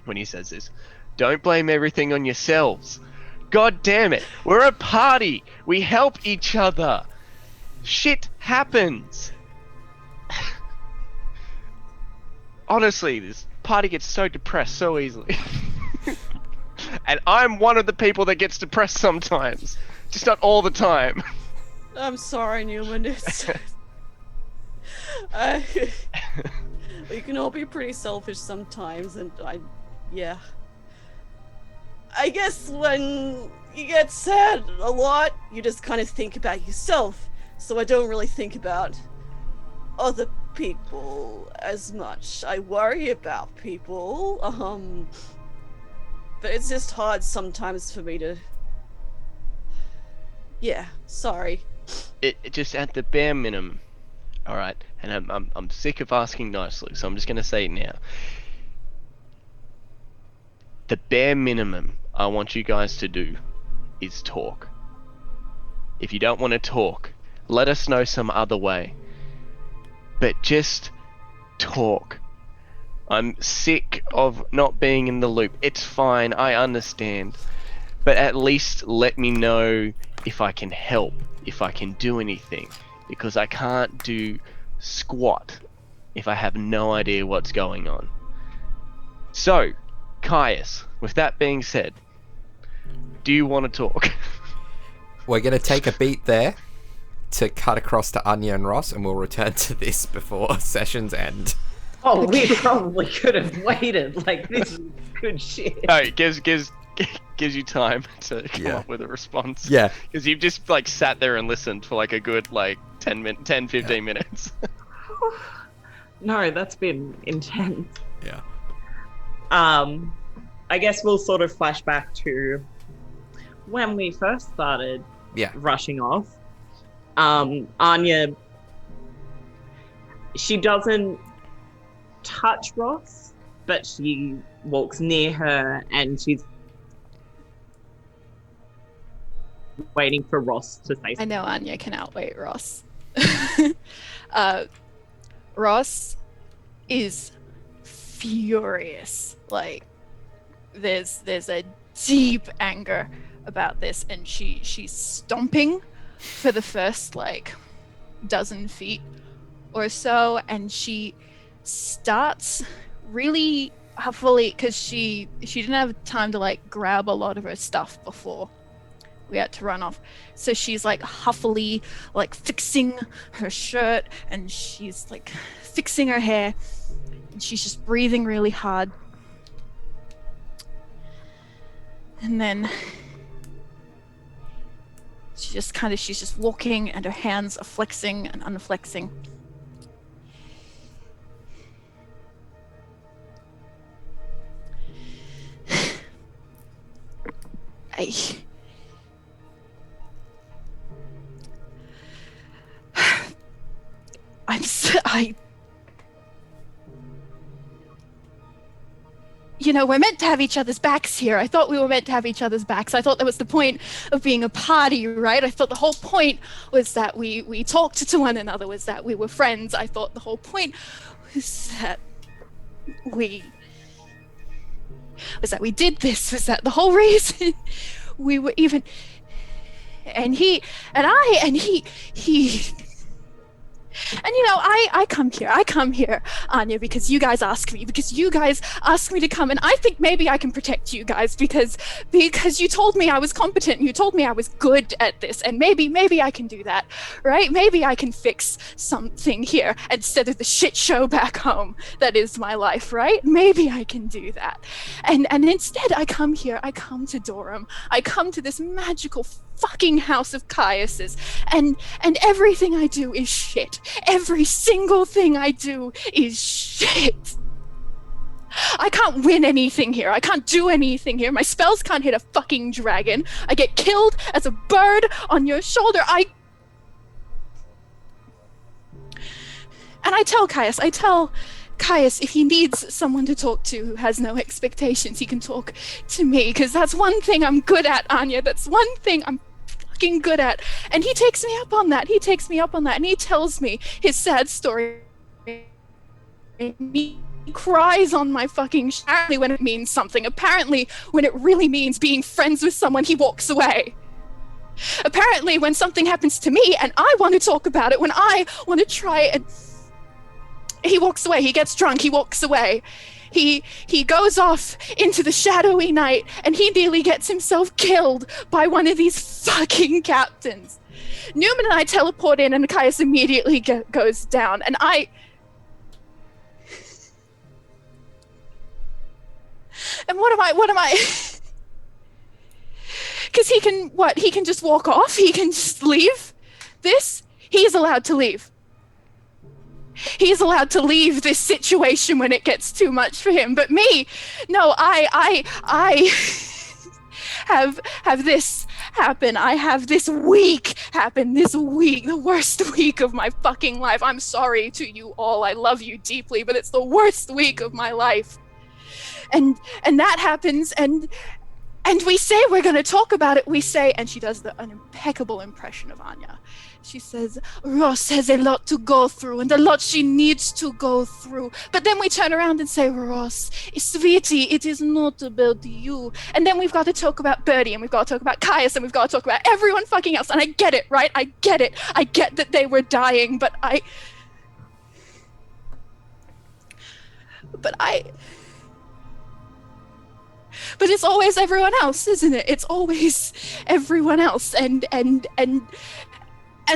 when he says this. Don't blame everything on yourselves. God damn it. We're a party. We help each other. Shit happens. Honestly, this party gets so depressed so easily. And I'm one of the people that gets depressed sometimes. Just not all the time. I'm sorry, Neumann. We can all be pretty selfish sometimes, and I guess when you get sad a lot, you just kind of think about yourself. So I don't really think about other people as much. I worry about people, but it's just hard sometimes for me to. Yeah, sorry. It just at the bare minimum. All right, and I'm sick of asking nicely, so I'm just gonna say it now. The bare minimum I want you guys to do is talk. If you don't want to talk, let us know some other way. But just talk. I'm sick of not being in the loop. It's fine, I understand. But at least let me know if I can help, if I can do anything. Because I can't do squat if I have no idea what's going on. So, Caius, with that being said, do you want to talk? We're going to take a beat there to cut across to Anya and Ross, and we'll return to this before sessions end. Oh, we probably could have waited. Like, this is good shit. No, it gives you time to come up with a response. Yeah. Because you've just like sat there and listened for like a good like 10, 15 minutes. No, that's been intense. Yeah. I guess we'll sort of flash back to when we first started rushing off. Anya, she doesn't touch Ross, but she walks near her and she's waiting for Ross to say something. I know Anya can outwait Ross. Ross is furious. Like, there's a deep anger about this, and she's stomping for the first like dozen feet or so, and she starts really huffily because she didn't have time to like grab a lot of her stuff before we had to run off. So she's like huffily like fixing her shirt, and she's like fixing her hair, and she's just breathing really hard. And then she's just walking, and her hands are flexing and unflexing. You know, we're meant to have each other's backs here. I thought we were meant to have each other's backs. I thought that was the point of being a party, right? I thought the whole point was that we talked to one another, was that we were friends. I thought the whole point was that we did this, was that the whole reason we were even... And he... And you know, I come here, Anya, because you guys ask me to come, and I think maybe I can protect you guys because you told me I was competent, and you told me I was good at this, and maybe I can do that, right? Maybe I can fix something here instead of the shit show back home that is my life, right? Maybe I can do that. And instead I come here, I come to Durham, I come to this magical fucking house of Caius's, and everything I do is shit. Every single thing I do is shit. I can't win anything here. I can't do anything here. My spells can't hit a fucking dragon. I get killed as a bird on your shoulder. And I tell Caius if he needs someone to talk to who has no expectations, he can talk to me, because that's one thing I'm good at, Anya. That's one thing I'm fucking good at. And he takes me up on that. And he tells me his sad story. And he cries on my fucking apparently when it means something. Apparently when it really means being friends with someone, he walks away. Apparently when something happens to me and I want to talk about it, when I want to try and... He walks away. He gets drunk. He walks away. He goes off into the shadowy night, and he nearly gets himself killed by one of these fucking captains. Neumann and I teleport in, and Caius immediately goes down, and And what am I? Because he can just walk off? He can just leave this? He's allowed to leave. He's allowed to leave this situation when it gets too much for him. But me, no, I have this happen. I have this week happen. This week, the worst week of my fucking life. I'm sorry to you all. I love you deeply, but it's the worst week of my life. And that happens, and we say we're going to talk about it. We say, and she does an impeccable impression of Anya. She says, Ross has a lot to go through and a lot she needs to go through. But then we turn around and say, Ross, sweetie, it is not about you. And then we've got to talk about Birdie, and we've got to talk about Caius, and we've got to talk about everyone fucking else. And I get it, right? I get it. I get that they were dying, but But it's always everyone else, isn't it? It's always everyone else, and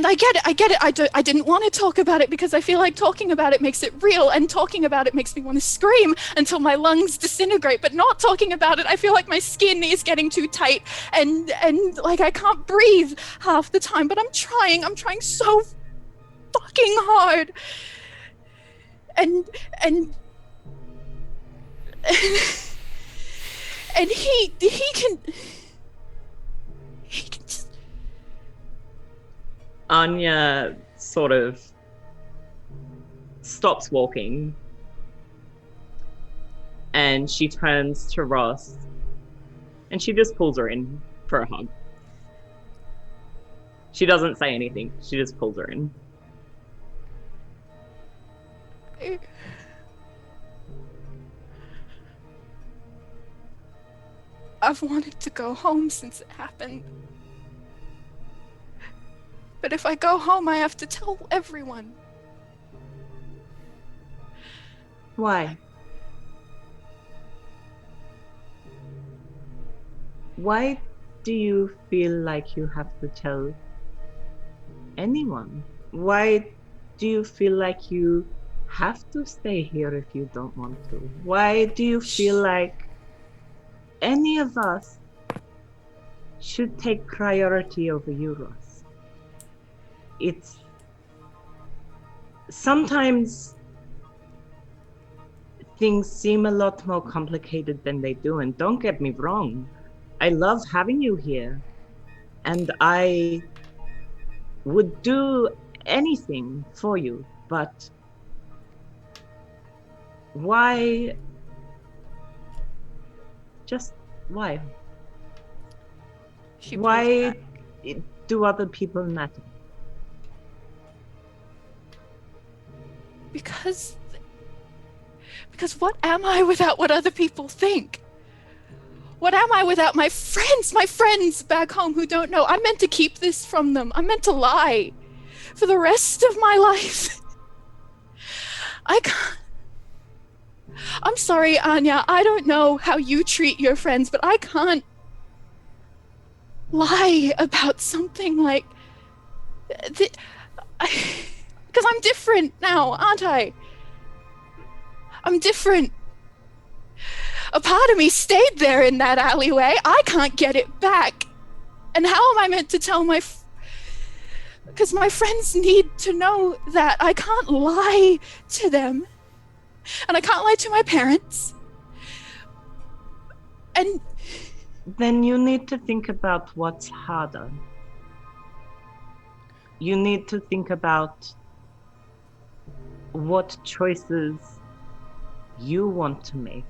I get it. I didn't want to talk about it because I feel like talking about it makes it real, and talking about it makes me want to scream until my lungs disintegrate. But not talking about it, I feel like my skin is getting too tight, and like I can't breathe half the time. But I'm trying so fucking hard, and he can just. Anya sort of stops walking and she turns to Ross and she just pulls her in for a hug. She doesn't say anything. She just pulls her in. I've wanted to go home since it happened. But if I go home, I have to tell everyone. Why? Why do you feel like you have to tell anyone? Why do you feel like you have to stay here if you don't want to? Why do you feel like any of us should take priority over you, Ross? It's sometimes things seem a lot more complicated than they do, and don't get me wrong, I love having you here, and I would do anything for you, but why? Just why? Why do other people matter? Because what am I without what other people think? What am I without my friends back home who don't know? I'm meant to keep this from them. I'm meant to lie for the rest of my life. I can't. I'm sorry, Anya. I don't know how you treat your friends, but I can't lie about something like because I'm different now, aren't I? I'm different. A part of me stayed there in that alleyway. I can't get it back. And how am I meant to tell because my friends need to know that. I can't lie to them. And I can't lie to my parents. And then you need to think about what's harder. You need to think about what choices you want to make.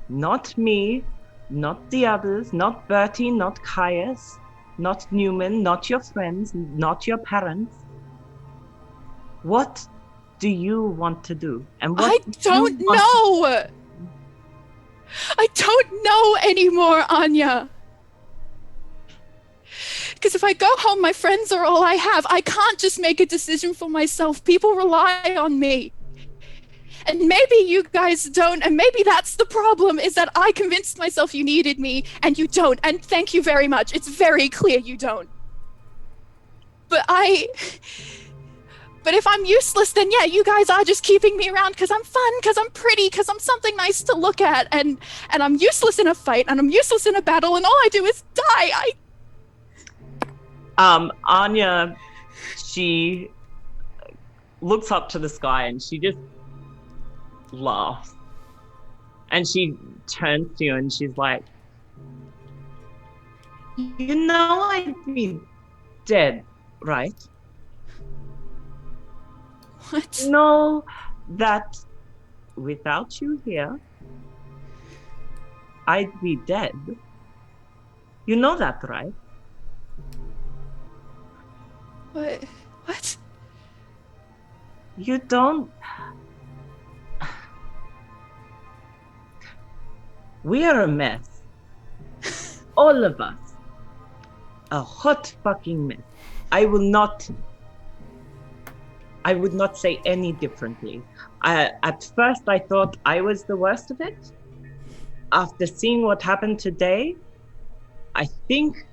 Not me, not the others, not Bertie, not Caius, not Neumann, not your friends, not your parents. What do you want to do? And what I don't know. I don't know anymore, Anya. Because if I go home, my friends are all I have. I can't just make a decision for myself. People rely on me. And maybe you guys don't, and maybe that's the problem, is that I convinced myself you needed me, and you don't. And thank you very much. It's very clear you don't. But if I'm useless, then yeah, you guys are just keeping me around because I'm fun, because I'm pretty, because I'm something nice to look at, and I'm useless in a fight, and I'm useless in a battle, and all I do is die. Anya, she looks up to the sky and she just laughs. And she turns to you and she's like, you know I'd be dead, right? What? You know that without you here, I'd be dead. You know that, right? What? You don't... We are a mess. All of us. A hot fucking mess. I will not I would not say any differently. At first, I thought I was the worst of it. After seeing what happened today, I think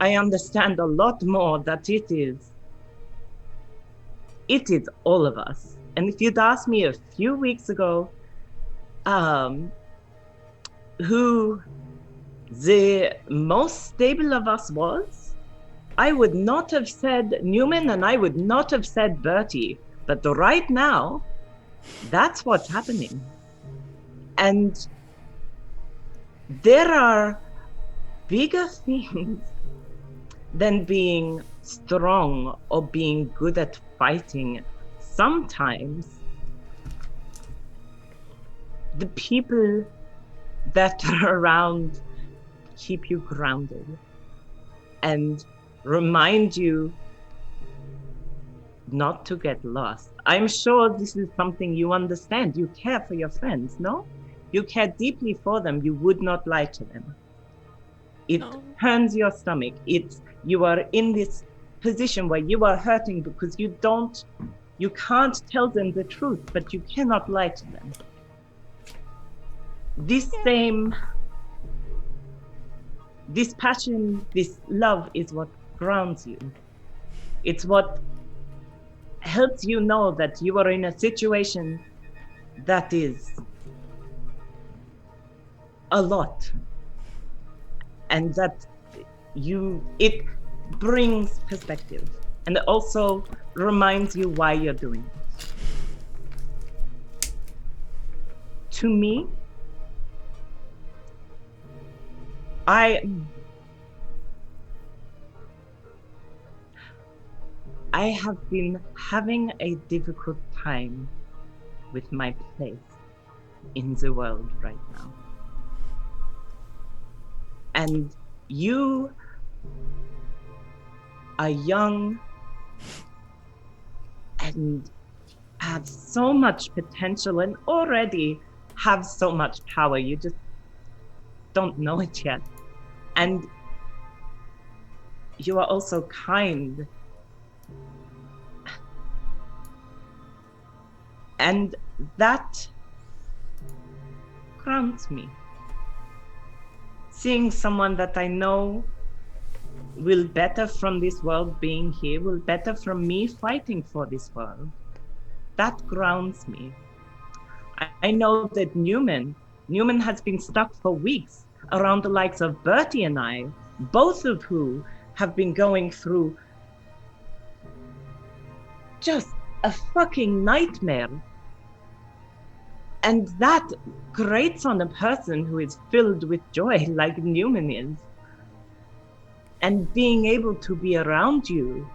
I understand a lot more that it is all of us. And if you'd asked me a few weeks ago, who the most stable of us was, I would not have said Neumann and I would not have said Bertie. But right now, that's what's happening. And there are bigger things than being strong or being good at fighting. Sometimes the people that are around keep you grounded and remind you not to get lost. I'm sure this is something you understand. You care for your friends, no? You care deeply for them. You would not lie to them. It turns your stomach. You are in this position where you are hurting because you can't tell them the truth, but you cannot lie to them. This passion, this love is what grounds you. It's what helps you know that you are in a situation that is a lot. And that it brings perspective. And it also reminds you why you're doing it. To me, I have been having a difficult time with my place in the world right now. And you are young and have so much potential and already have so much power. You just don't know it yet. And you are also kind. And that grounds me. Seeing someone that I know will better from this world being here, will better from me fighting for this world, that grounds me. I know that Neumann has been stuck for weeks around the likes of Bertie and I, both of who have been going through just a fucking nightmare. And that grates on a person who is filled with joy like Neumann is. And being able to be around you,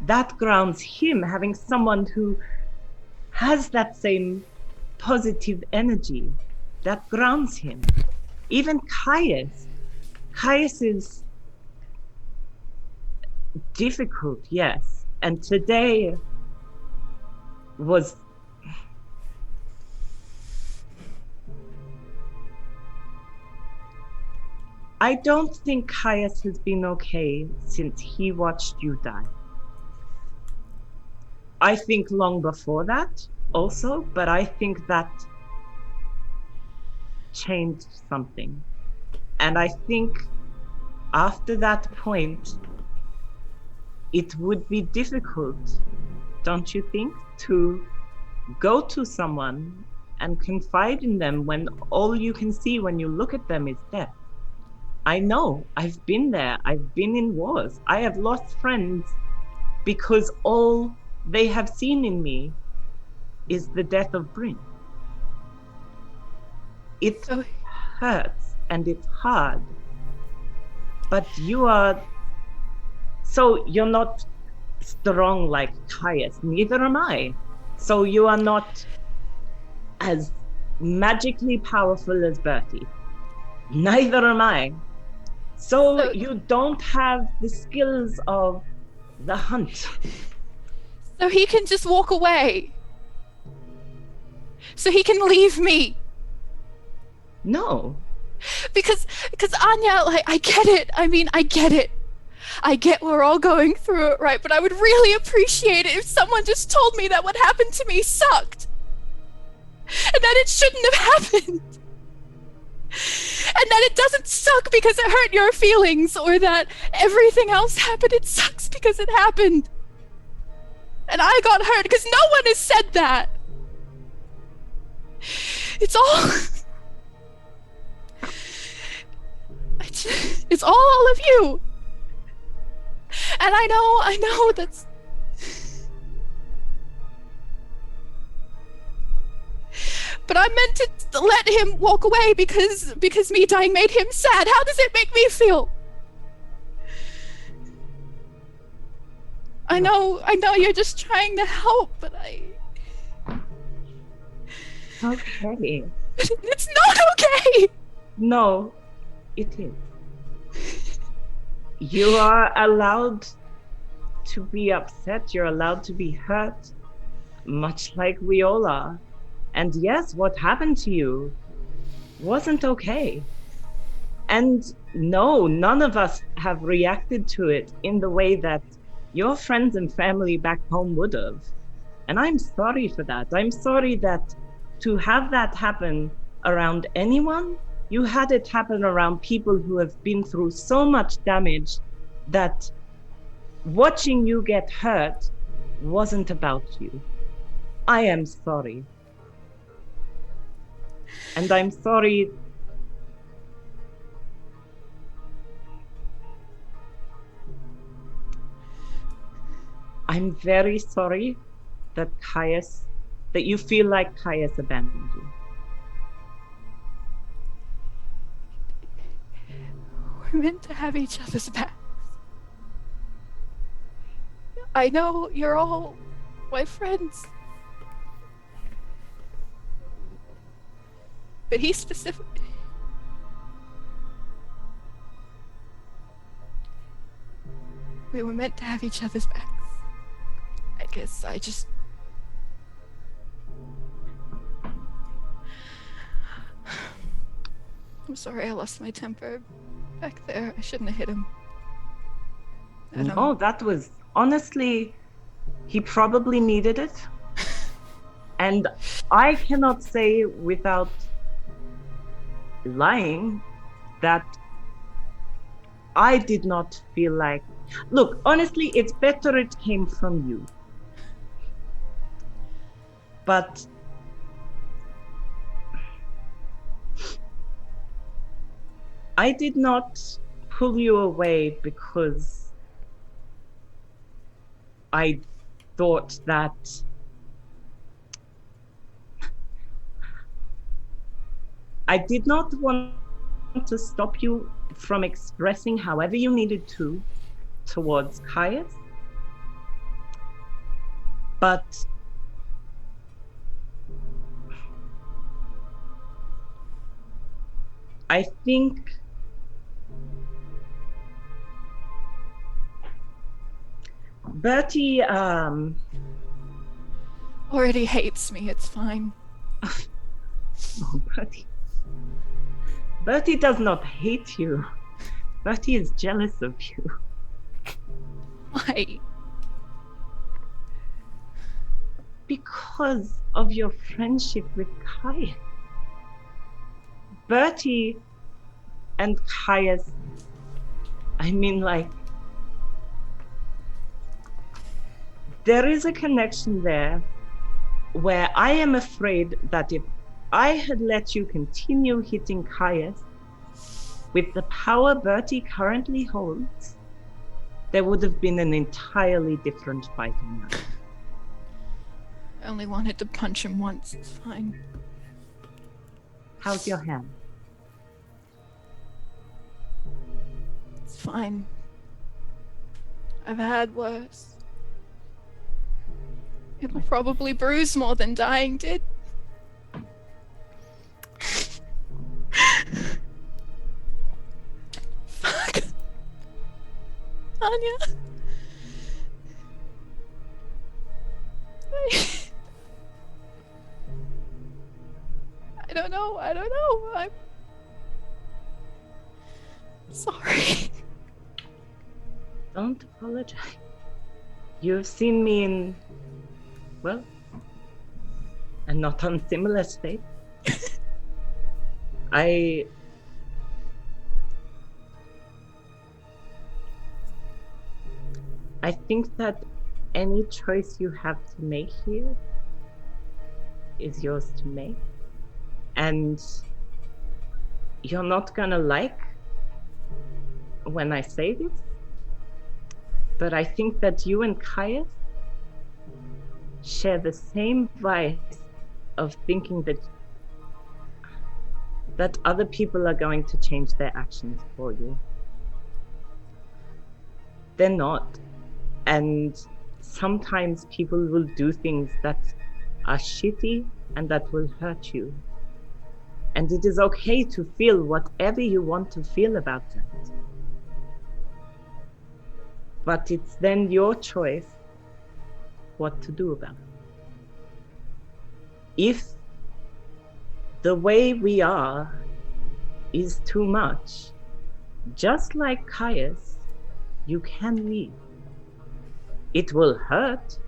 that grounds him, having someone who has that same positive energy, that grounds him. Even Caius is difficult, yes. And today was I don't think Caius has been okay since he watched you die. I think long before that also, but I think that changed something. And I think after that point, it would be difficult, don't you think, to go to someone and confide in them when all you can see when you look at them is death. I know, I've been there, I've been in wars. I have lost friends because all they have seen in me is the death of Bryn. It hurts and it's hard, but you're not strong like Caius, neither am I. So you are not as magically powerful as Bertie, neither am I. So you don't have the skills of the hunt. So he can just walk away. So he can leave me. No. Because Anya, like, I get it. I mean, I get it. I get we're all going through it, right? But I would really appreciate it if someone just told me that what happened to me sucked. And that it shouldn't have happened. And that it doesn't suck because it hurt your feelings, or that everything else happened. It sucks because it happened. And I got hurt because no one has said that. It's all... It's all of you. And I know that's... But I meant to let him walk away because me dying made him sad. How does it make me feel? I know you're just trying to help, but Okay. It's not okay! No, it is. You are allowed to be upset. You're allowed to be hurt, much like we all are. And yes, what happened to you wasn't okay. And no, none of us have reacted to it in the way that your friends and family back home would have. And I'm sorry for that. I'm sorry that to have that happen around anyone, you had it happen around people who have been through so much damage that watching you get hurt wasn't about you. I am sorry. And I'm sorry. I'm very sorry that you feel like Caius abandoned you. We're meant to have each other's backs. I know you're all my friends. But he specifically... We were meant to have each other's backs. I guess I just... I'm sorry I lost my temper back there. I shouldn't have hit him. No, that was... Honestly, he probably needed it. And I cannot say without lying that I did not feel like... Look, honestly, it's better it came from you. But I did not pull you away because I thought that I did not want to stop you from expressing however you needed to towards Caius. But I think Bertie already hates me. It's fine. Oh, Bertie does not hate you. Bertie is jealous of you. Why? Because of your friendship with Caius. Bertie and Caius, I mean, like, there is a connection there where I am afraid that if I had let you continue hitting Caius with the power Bertie currently holds, there would have been an entirely different fight on that. I only wanted to punch him once. It's fine. How's your hand? It's fine. I've had worse. It'll probably bruise more than dying did. Fuck. Anya. I don't know. I'm sorry. Don't apologize. You've seen me in, well, a not unsimilar state. I think that any choice you have to make here is yours to make. And you're not gonna like when I say this, but I think that you and Caius share the same vice of thinking that other people are going to change their actions for you. They're not. And sometimes people will do things that are shitty and that will hurt you. And it is okay to feel whatever you want to feel about that. But it's then your choice what to do about it. If the way we are is too much, just like Caius, you can leave. It will hurt.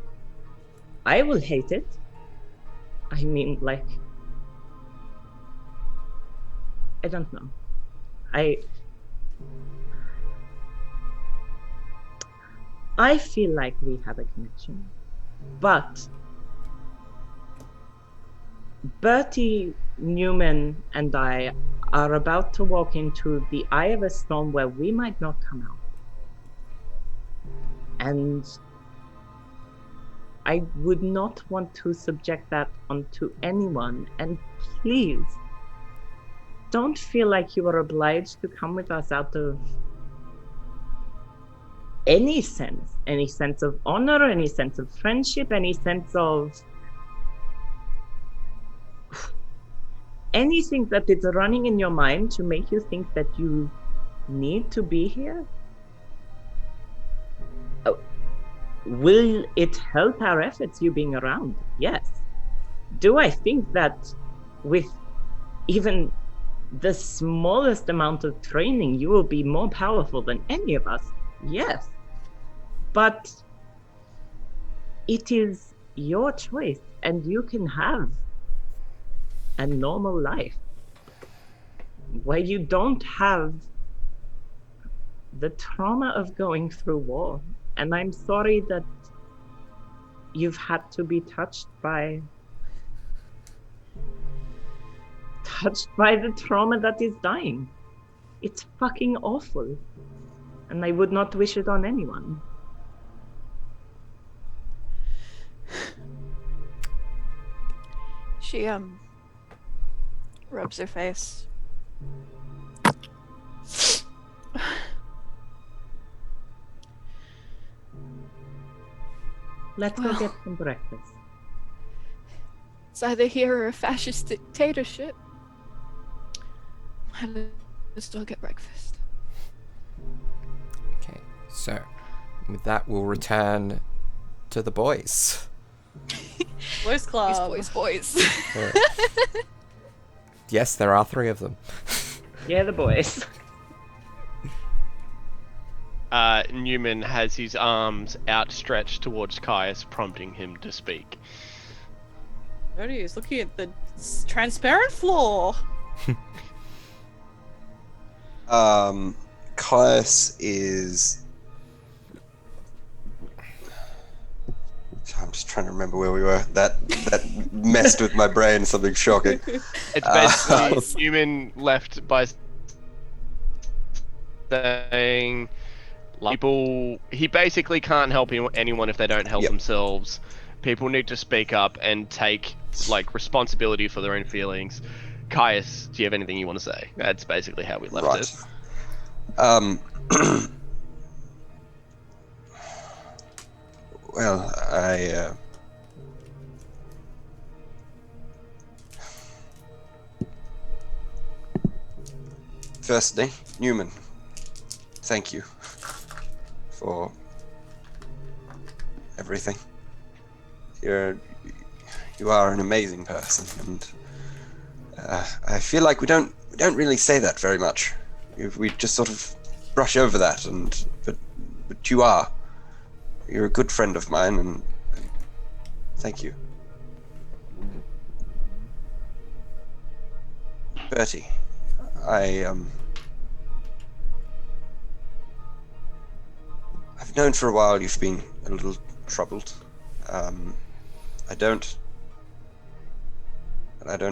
I will hate it. I mean, like, I don't know. I feel like we have a connection, but Bertie, Neumann, and I are about to walk into the eye of a storm where we might not come out. And I would not want to subject that onto anyone. And please, don't feel like you are obliged to come with us out of any sense of honor, any sense of friendship, any sense of anything that is running in your mind to make you think that you need to be here. Will it help our efforts, you being around? Yes. Do I think that with even the smallest amount of training, you will be more powerful than any of us? Yes. But it is your choice, and you can have a normal life where you don't have the trauma of going through war. And I'm sorry that you've had to be touched by the trauma that is dying. It's fucking awful. And I would not wish it on anyone. She rubs her face. Let's go get some breakfast. It's either here or a fascist dictatorship. Let's go get breakfast. Okay, so with that, we'll return to the boys. Boys Club. Boys. Yes, there are 3 of them. Yeah, the boys. Neumann has his arms outstretched towards Caius, prompting him to speak. There he is, looking at the transparent floor. Caius is... I'm just trying to remember where we were. That messed with my brain, something shocking. It's basically Neumann left by saying... People, he basically can't help anyone if they don't help themselves. People need to speak up and take responsibility for their own feelings. Caius, do you have anything you want to say? That's basically how we left it. Well, firstly, Neumann, thank you for everything. You are an amazing person, and I feel like we don't really say that very much. We just sort of brush over that, but but you are. You're a good friend of mine, and thank you. Bertie, I've known for a while you've been a little troubled. I don't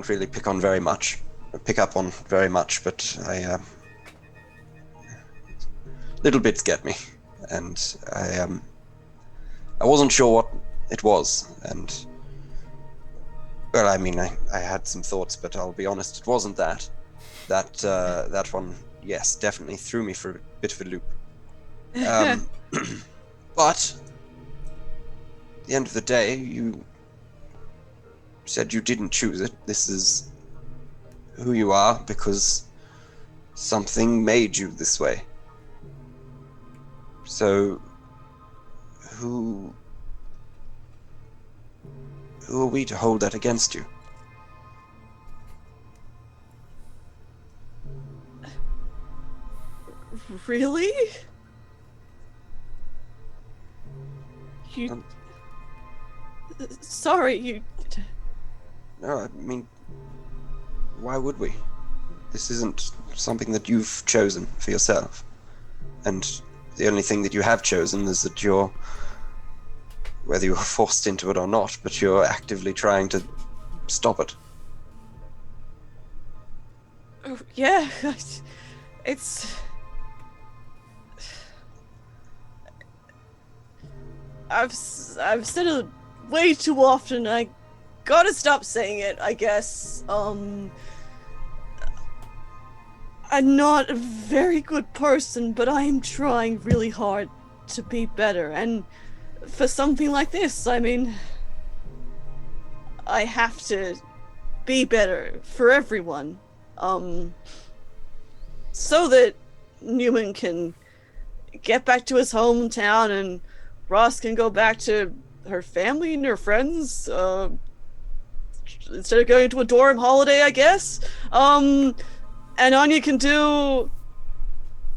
really pick on very much. I pick up on very much, but little bits get me, and I wasn't sure what it was, and well, I mean, I had some thoughts, but I'll be honest, it wasn't that. That one, yes, definitely threw me for a bit of a loop. But at the end of the day, you said you didn't choose it. This is who you are because something made you this way. So, who are we to hold that against you? Really? You... Sorry, you... No, I mean, why would we? This isn't something that you've chosen for yourself. And the only thing that you have chosen is that you're, whether you were forced into it or not, but you're actively trying to stop it. Oh, yeah, it's... I've said it way too often. I gotta stop saying it, I guess. I'm not a very good person, but I am trying really hard to be better. And for something like this, I mean, I have to be better for everyone. So that Neumann can get back to his hometown and Ross can go back to her family and her friends, instead of going to a dorm holiday, I guess. And Anya can do...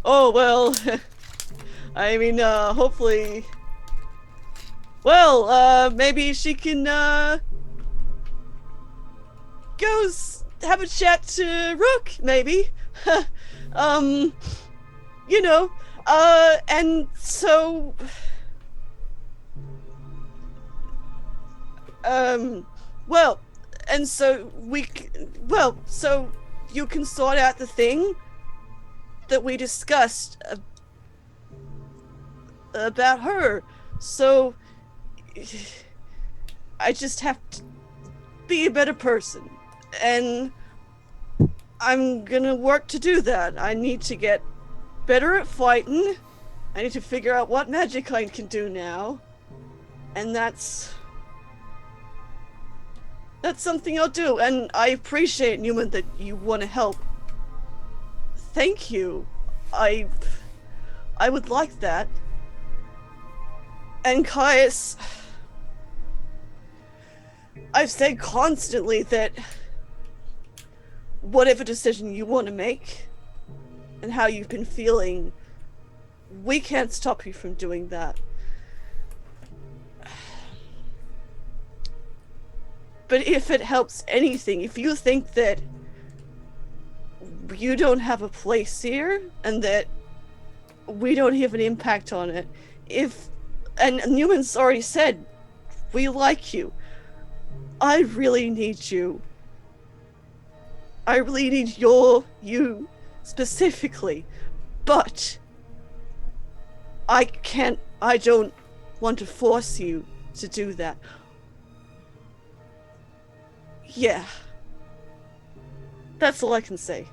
Oh, well... I mean, hopefully... Well, maybe she can, go have a chat to Rook, maybe. You know, and so... well, and so so you can sort out the thing that we discussed about her. So I just have to be a better person, and I'm gonna work to do that. I need to get better at fighting. I need to figure out what magic I can do now, and that's something I'll do, and I appreciate, Neumann, that you want to help. Thank you. I would like that. And Caius, I've said constantly that whatever decision you want to make and how you've been feeling, we can't stop you from doing that. But if it helps anything, if you think that you don't have a place here and that we don't have an impact on it, and Neumann's already said, we like you. I really need you. I really need you specifically. But I don't want to force you to do that. Yeah. That's all I can say.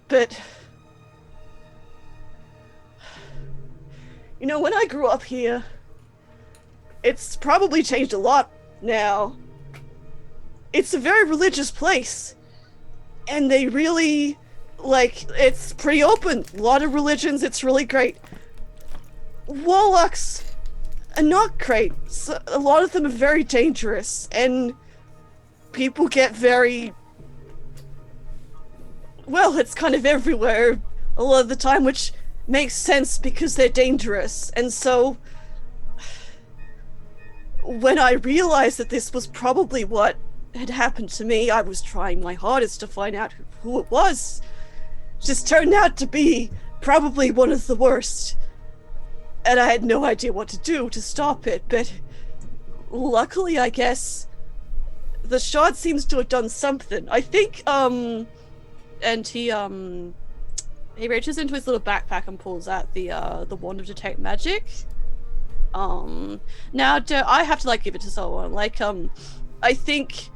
But... you know, when I grew up here, it's probably changed a lot now. It's a very religious place. And they really, it's pretty open. A lot of religions, it's really great. Warlocks are not great. So a lot of them are very dangerous, and people get very... well, it's kind of everywhere a lot of the time, which makes sense because they're dangerous. And so when I realized that this was probably what had happened to me, I was trying my hardest to find out who it was. Just turned out to be probably one of the worst. And I had no idea what to do to stop it, but luckily, I guess, the shard seems to have done something. I think, and he reaches into his little backpack and pulls out the wand of detect magic. Now, I have to, like, give it to someone. Like, I think,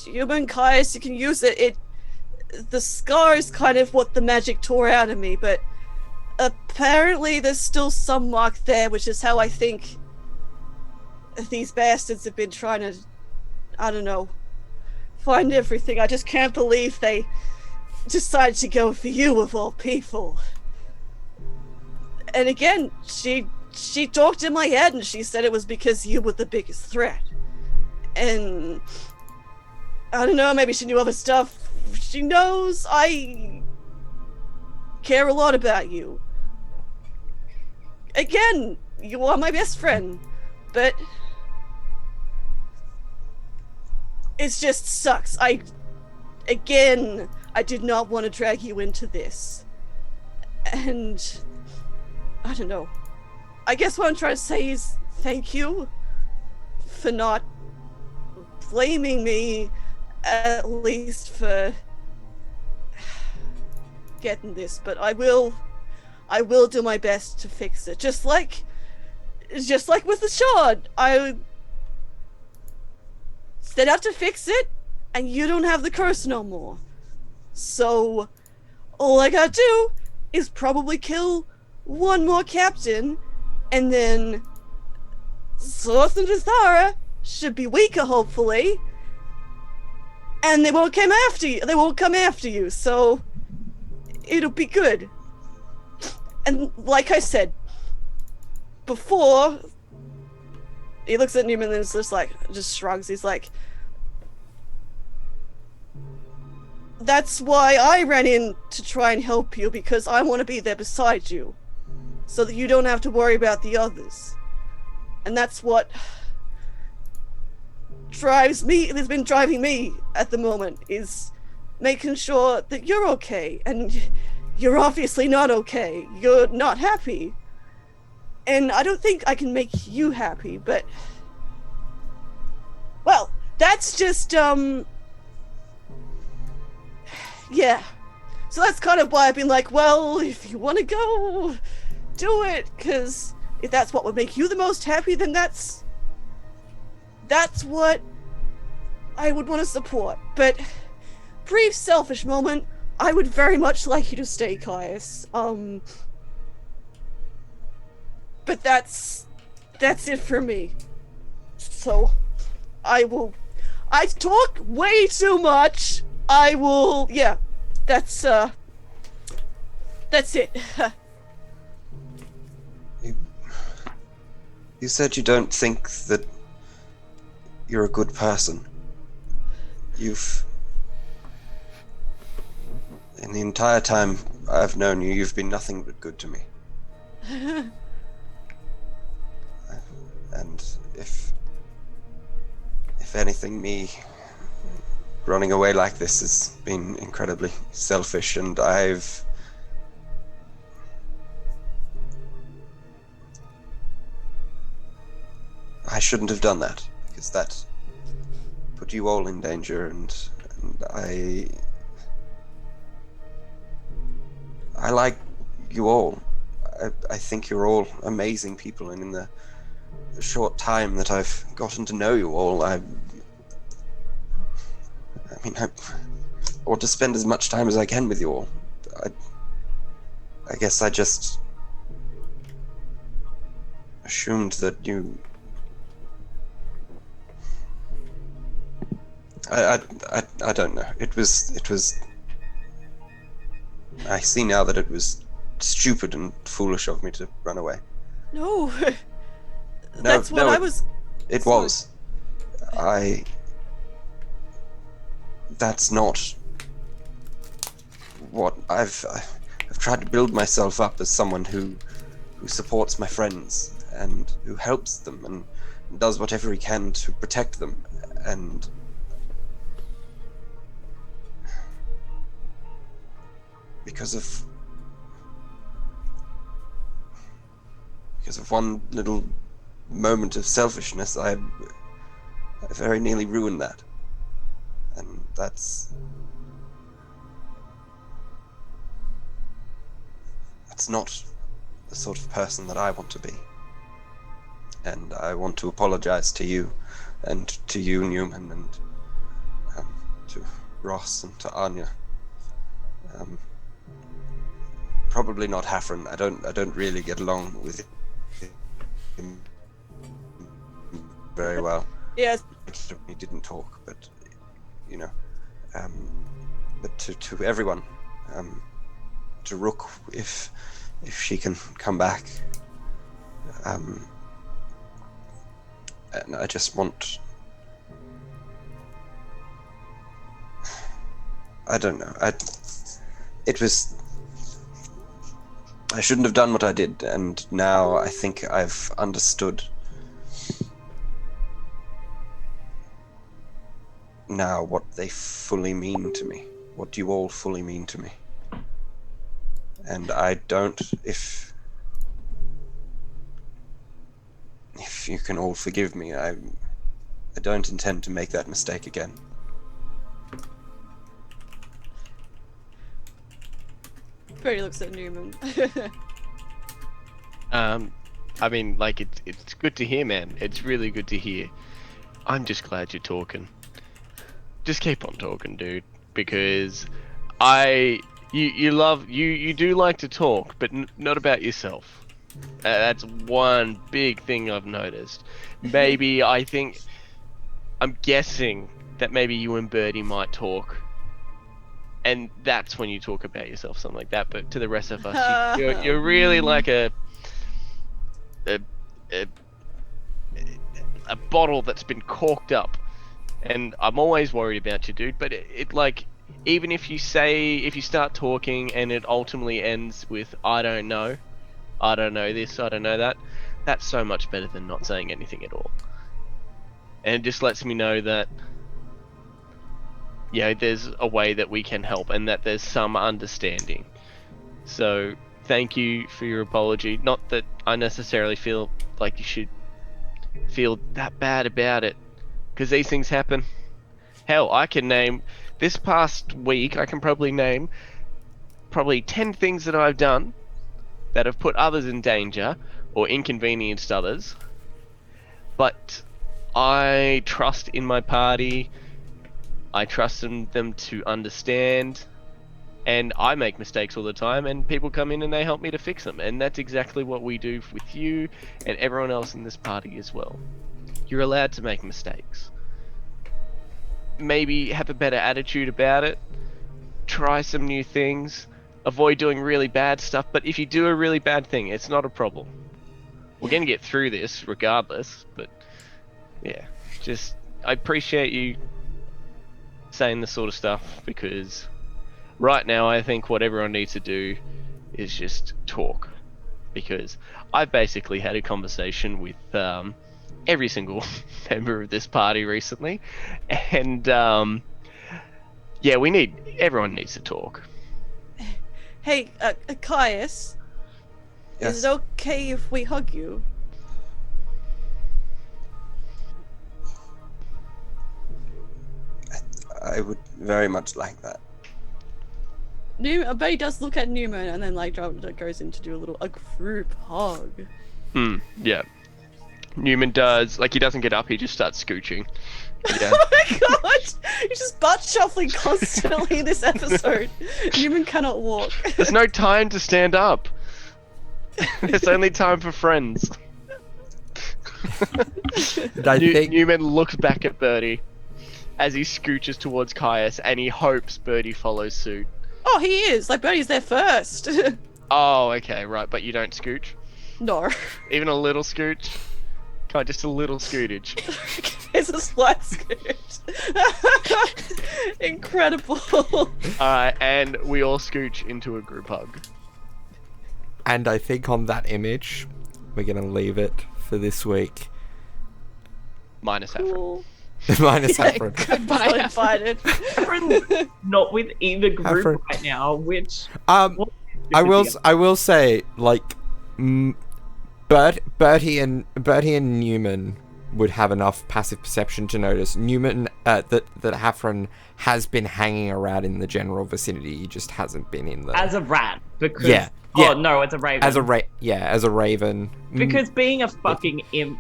human Caius, you can use it. The scar is kind of what the magic tore out of me, but apparently there's still some mark there, which is how I think these bastards have been trying to, I don't know, find everything. I just can't believe they decided to go for you of all people. And again, she talked in my head and she said it was because you were the biggest threat. And I don't know, maybe she knew other stuff. She knows I care a lot about you. Again, you are my best friend, but it just sucks. I did not want to drag you into this. And I don't know. I guess what I'm trying to say is thank you for not blaming me, at least for getting this, but I will do my best to fix it. Just like with the shard, I set out to fix it, and you don't have the curse no more. So all I gotta do is probably kill one more captain, and then Soth and Dathara should be weaker, hopefully, and they won't come after you. So it'll be good. And like I said before, he looks at Neumann and is just shrugs. He's like, that's why I ran in to try and help you, because I want to be there beside you, so that you don't have to worry about the others. And that's what has been driving me at the moment, is making sure that you're okay. And you're obviously not okay. You're not happy. And I don't think I can make you happy, but well, that's just yeah. So that's kind of why I've been like, well, if you want to go, do it, because if that's what would make you the most happy, then that's what I would want to support. But brief selfish moment, I would very much like you to stay, Caius. But that's it for me. So I talk way too much. Yeah, that's it. You said you don't think that you're a good person. In the entire time I've known you, you've been nothing but good to me. And if anything, me running away like this has been incredibly selfish, and I shouldn't have done that, because that put you all in danger, and I like you all. I think you're all amazing people, and in the short time that I've gotten to know you all, I want to spend as much time as I can with you all. I guess I just assumed that you... I don't know. It was... I see now that it was stupid and foolish of me to run away. No. That's what I was... It was. That's not what I've tried to build myself up as someone who supports my friends and who helps them and does whatever he can to protect them. And because of one little moment of selfishness, I very nearly ruined that. And that's not the sort of person that I want to be. And I want to apologize to you, and to you, Neumann, and to Ross and to Anya. Probably not Hafren. I don't really get along with him very well. Yes. He didn't talk, but you know. But to everyone, to Rook, if she can come back, and I just want. I don't know. I shouldn't have done what I did, and now I think I've understood now what they fully mean to me, what you all fully mean to me. And I don't, if you can all forgive me, I don't intend to make that mistake again. Brady looks at Neumann. I mean, like, it's good to hear, man. It's really good to hear. I'm just glad you're talking. Just keep on talking, dude. Because you do like to talk, but not about yourself. That's one big thing I've noticed. Maybe I'm guessing that maybe you and Birdie might talk. And that's when you talk about yourself, something like that. But to the rest of us, you're really like a bottle that's been corked up. And I'm always worried about you, dude. But it like, even if you start talking and it ultimately ends with I don't know this, I don't know that, that's so much better than not saying anything at all. And it just lets me know that, you know, there's a way that we can help and that there's some understanding. So thank you for your apology. Not that I necessarily feel like you should feel that bad about it, because these things happen. Hell, I can name, this past week, I can probably name 10 things that I've done that have put others in danger or inconvenienced others. But I trust in my party. I trust in them to understand, and I make mistakes all the time, and people come in and they help me to fix them, and that's exactly what we do with you and everyone else in this party as well. You're allowed to make mistakes. Maybe have a better attitude about it, try some new things, avoid doing really bad stuff, but if you do a really bad thing, it's not a problem. We're gonna get through this regardless, but yeah, I appreciate you saying this sort of stuff, because right now I think what everyone needs to do is just talk, because I've basically had a conversation with every single member of this party recently, and yeah, everyone needs to talk. Hey, Caius, Yes. is it okay if we hug you? I would very much like that. I bet he does look at Neumann and then like goes in to do a group hug. Yeah. Neumann does, like, he doesn't get up, he just starts scooching. Yeah. Oh my god! He's just butt shuffling constantly in this episode. Neumann cannot walk. There's no time to stand up. There's only time for friends. I think Neumann looks back at Birdie as he scooches towards Caius, and he hopes Birdie follows suit. Oh, he is! Like, Birdie's there first. Oh, okay, right, but you don't scooch? No. Even a little scooch? Come on, just a little scootage. It's a slight scoot. Incredible. Alright, and we all scooch into a group hug. And I think on that image, we're going to leave it for this week. Minus Saffron. Cool. Minus Yeah, Saffron. goodbye, invited. Saffron's not with either group Saffron. right now, which I will say, like, Bertie and Neumann would have enough passive perception to notice Neumann that Hafren has been hanging around in the general vicinity. He just hasn't been in the as a rat because yeah. oh no, as a raven. as a raven. Because being a fucking imp,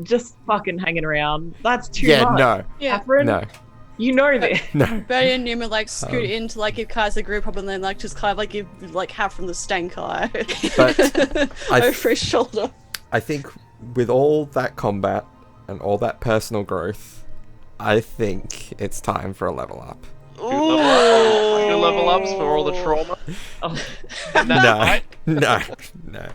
just fucking hanging around, that's too much. no, Yeah. Catherine, no, you know this. no. Bertie and Newman like scoot in to like give Kai's the group up and then like just kind of like give like half from the stank eye But I over his shoulder. I think with all that combat and all that personal growth, I think it's time for a level up. Two level ups for all the trauma. Oh, In that No, fight. no.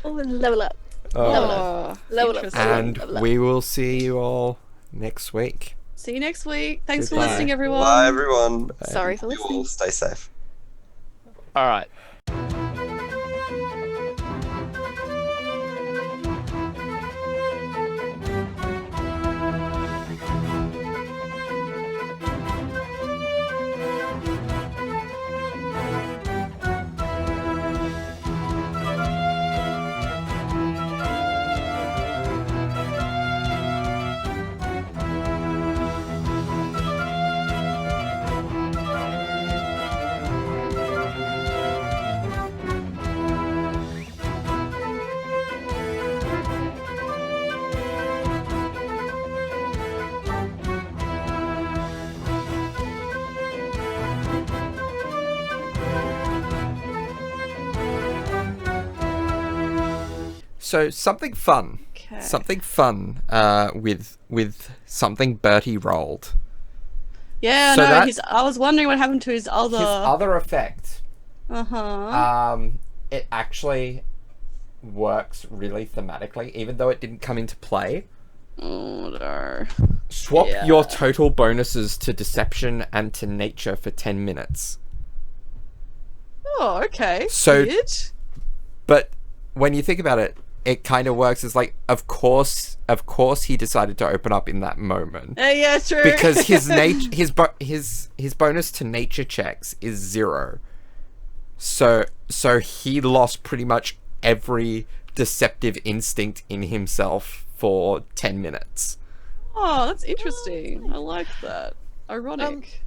Oh, level up. Oh. Level up. Interesting. And Level up. we will see you all next week. See you next week. Thanks Goodbye. for listening, everyone. Bye, everyone. Sorry for You listening. all stay safe. All right. So something fun. Okay. Something fun with something Bertie rolled. Yeah, So no, that- I was wondering what happened to his other. His other effect, Uh-huh. it actually works really thematically, even though it didn't come into play. Oh no. Swap Yeah. your total bonuses to deception and to nature for 10 minutes. Oh, okay. So- Weird. But when you think about it, it kind of works as like, of course he decided to open up in that moment. Yeah, true. Because his his bonus to nature checks is 0. So he lost pretty much every deceptive instinct in himself for 10 minutes. Oh, that's interesting. I like that. Ironic.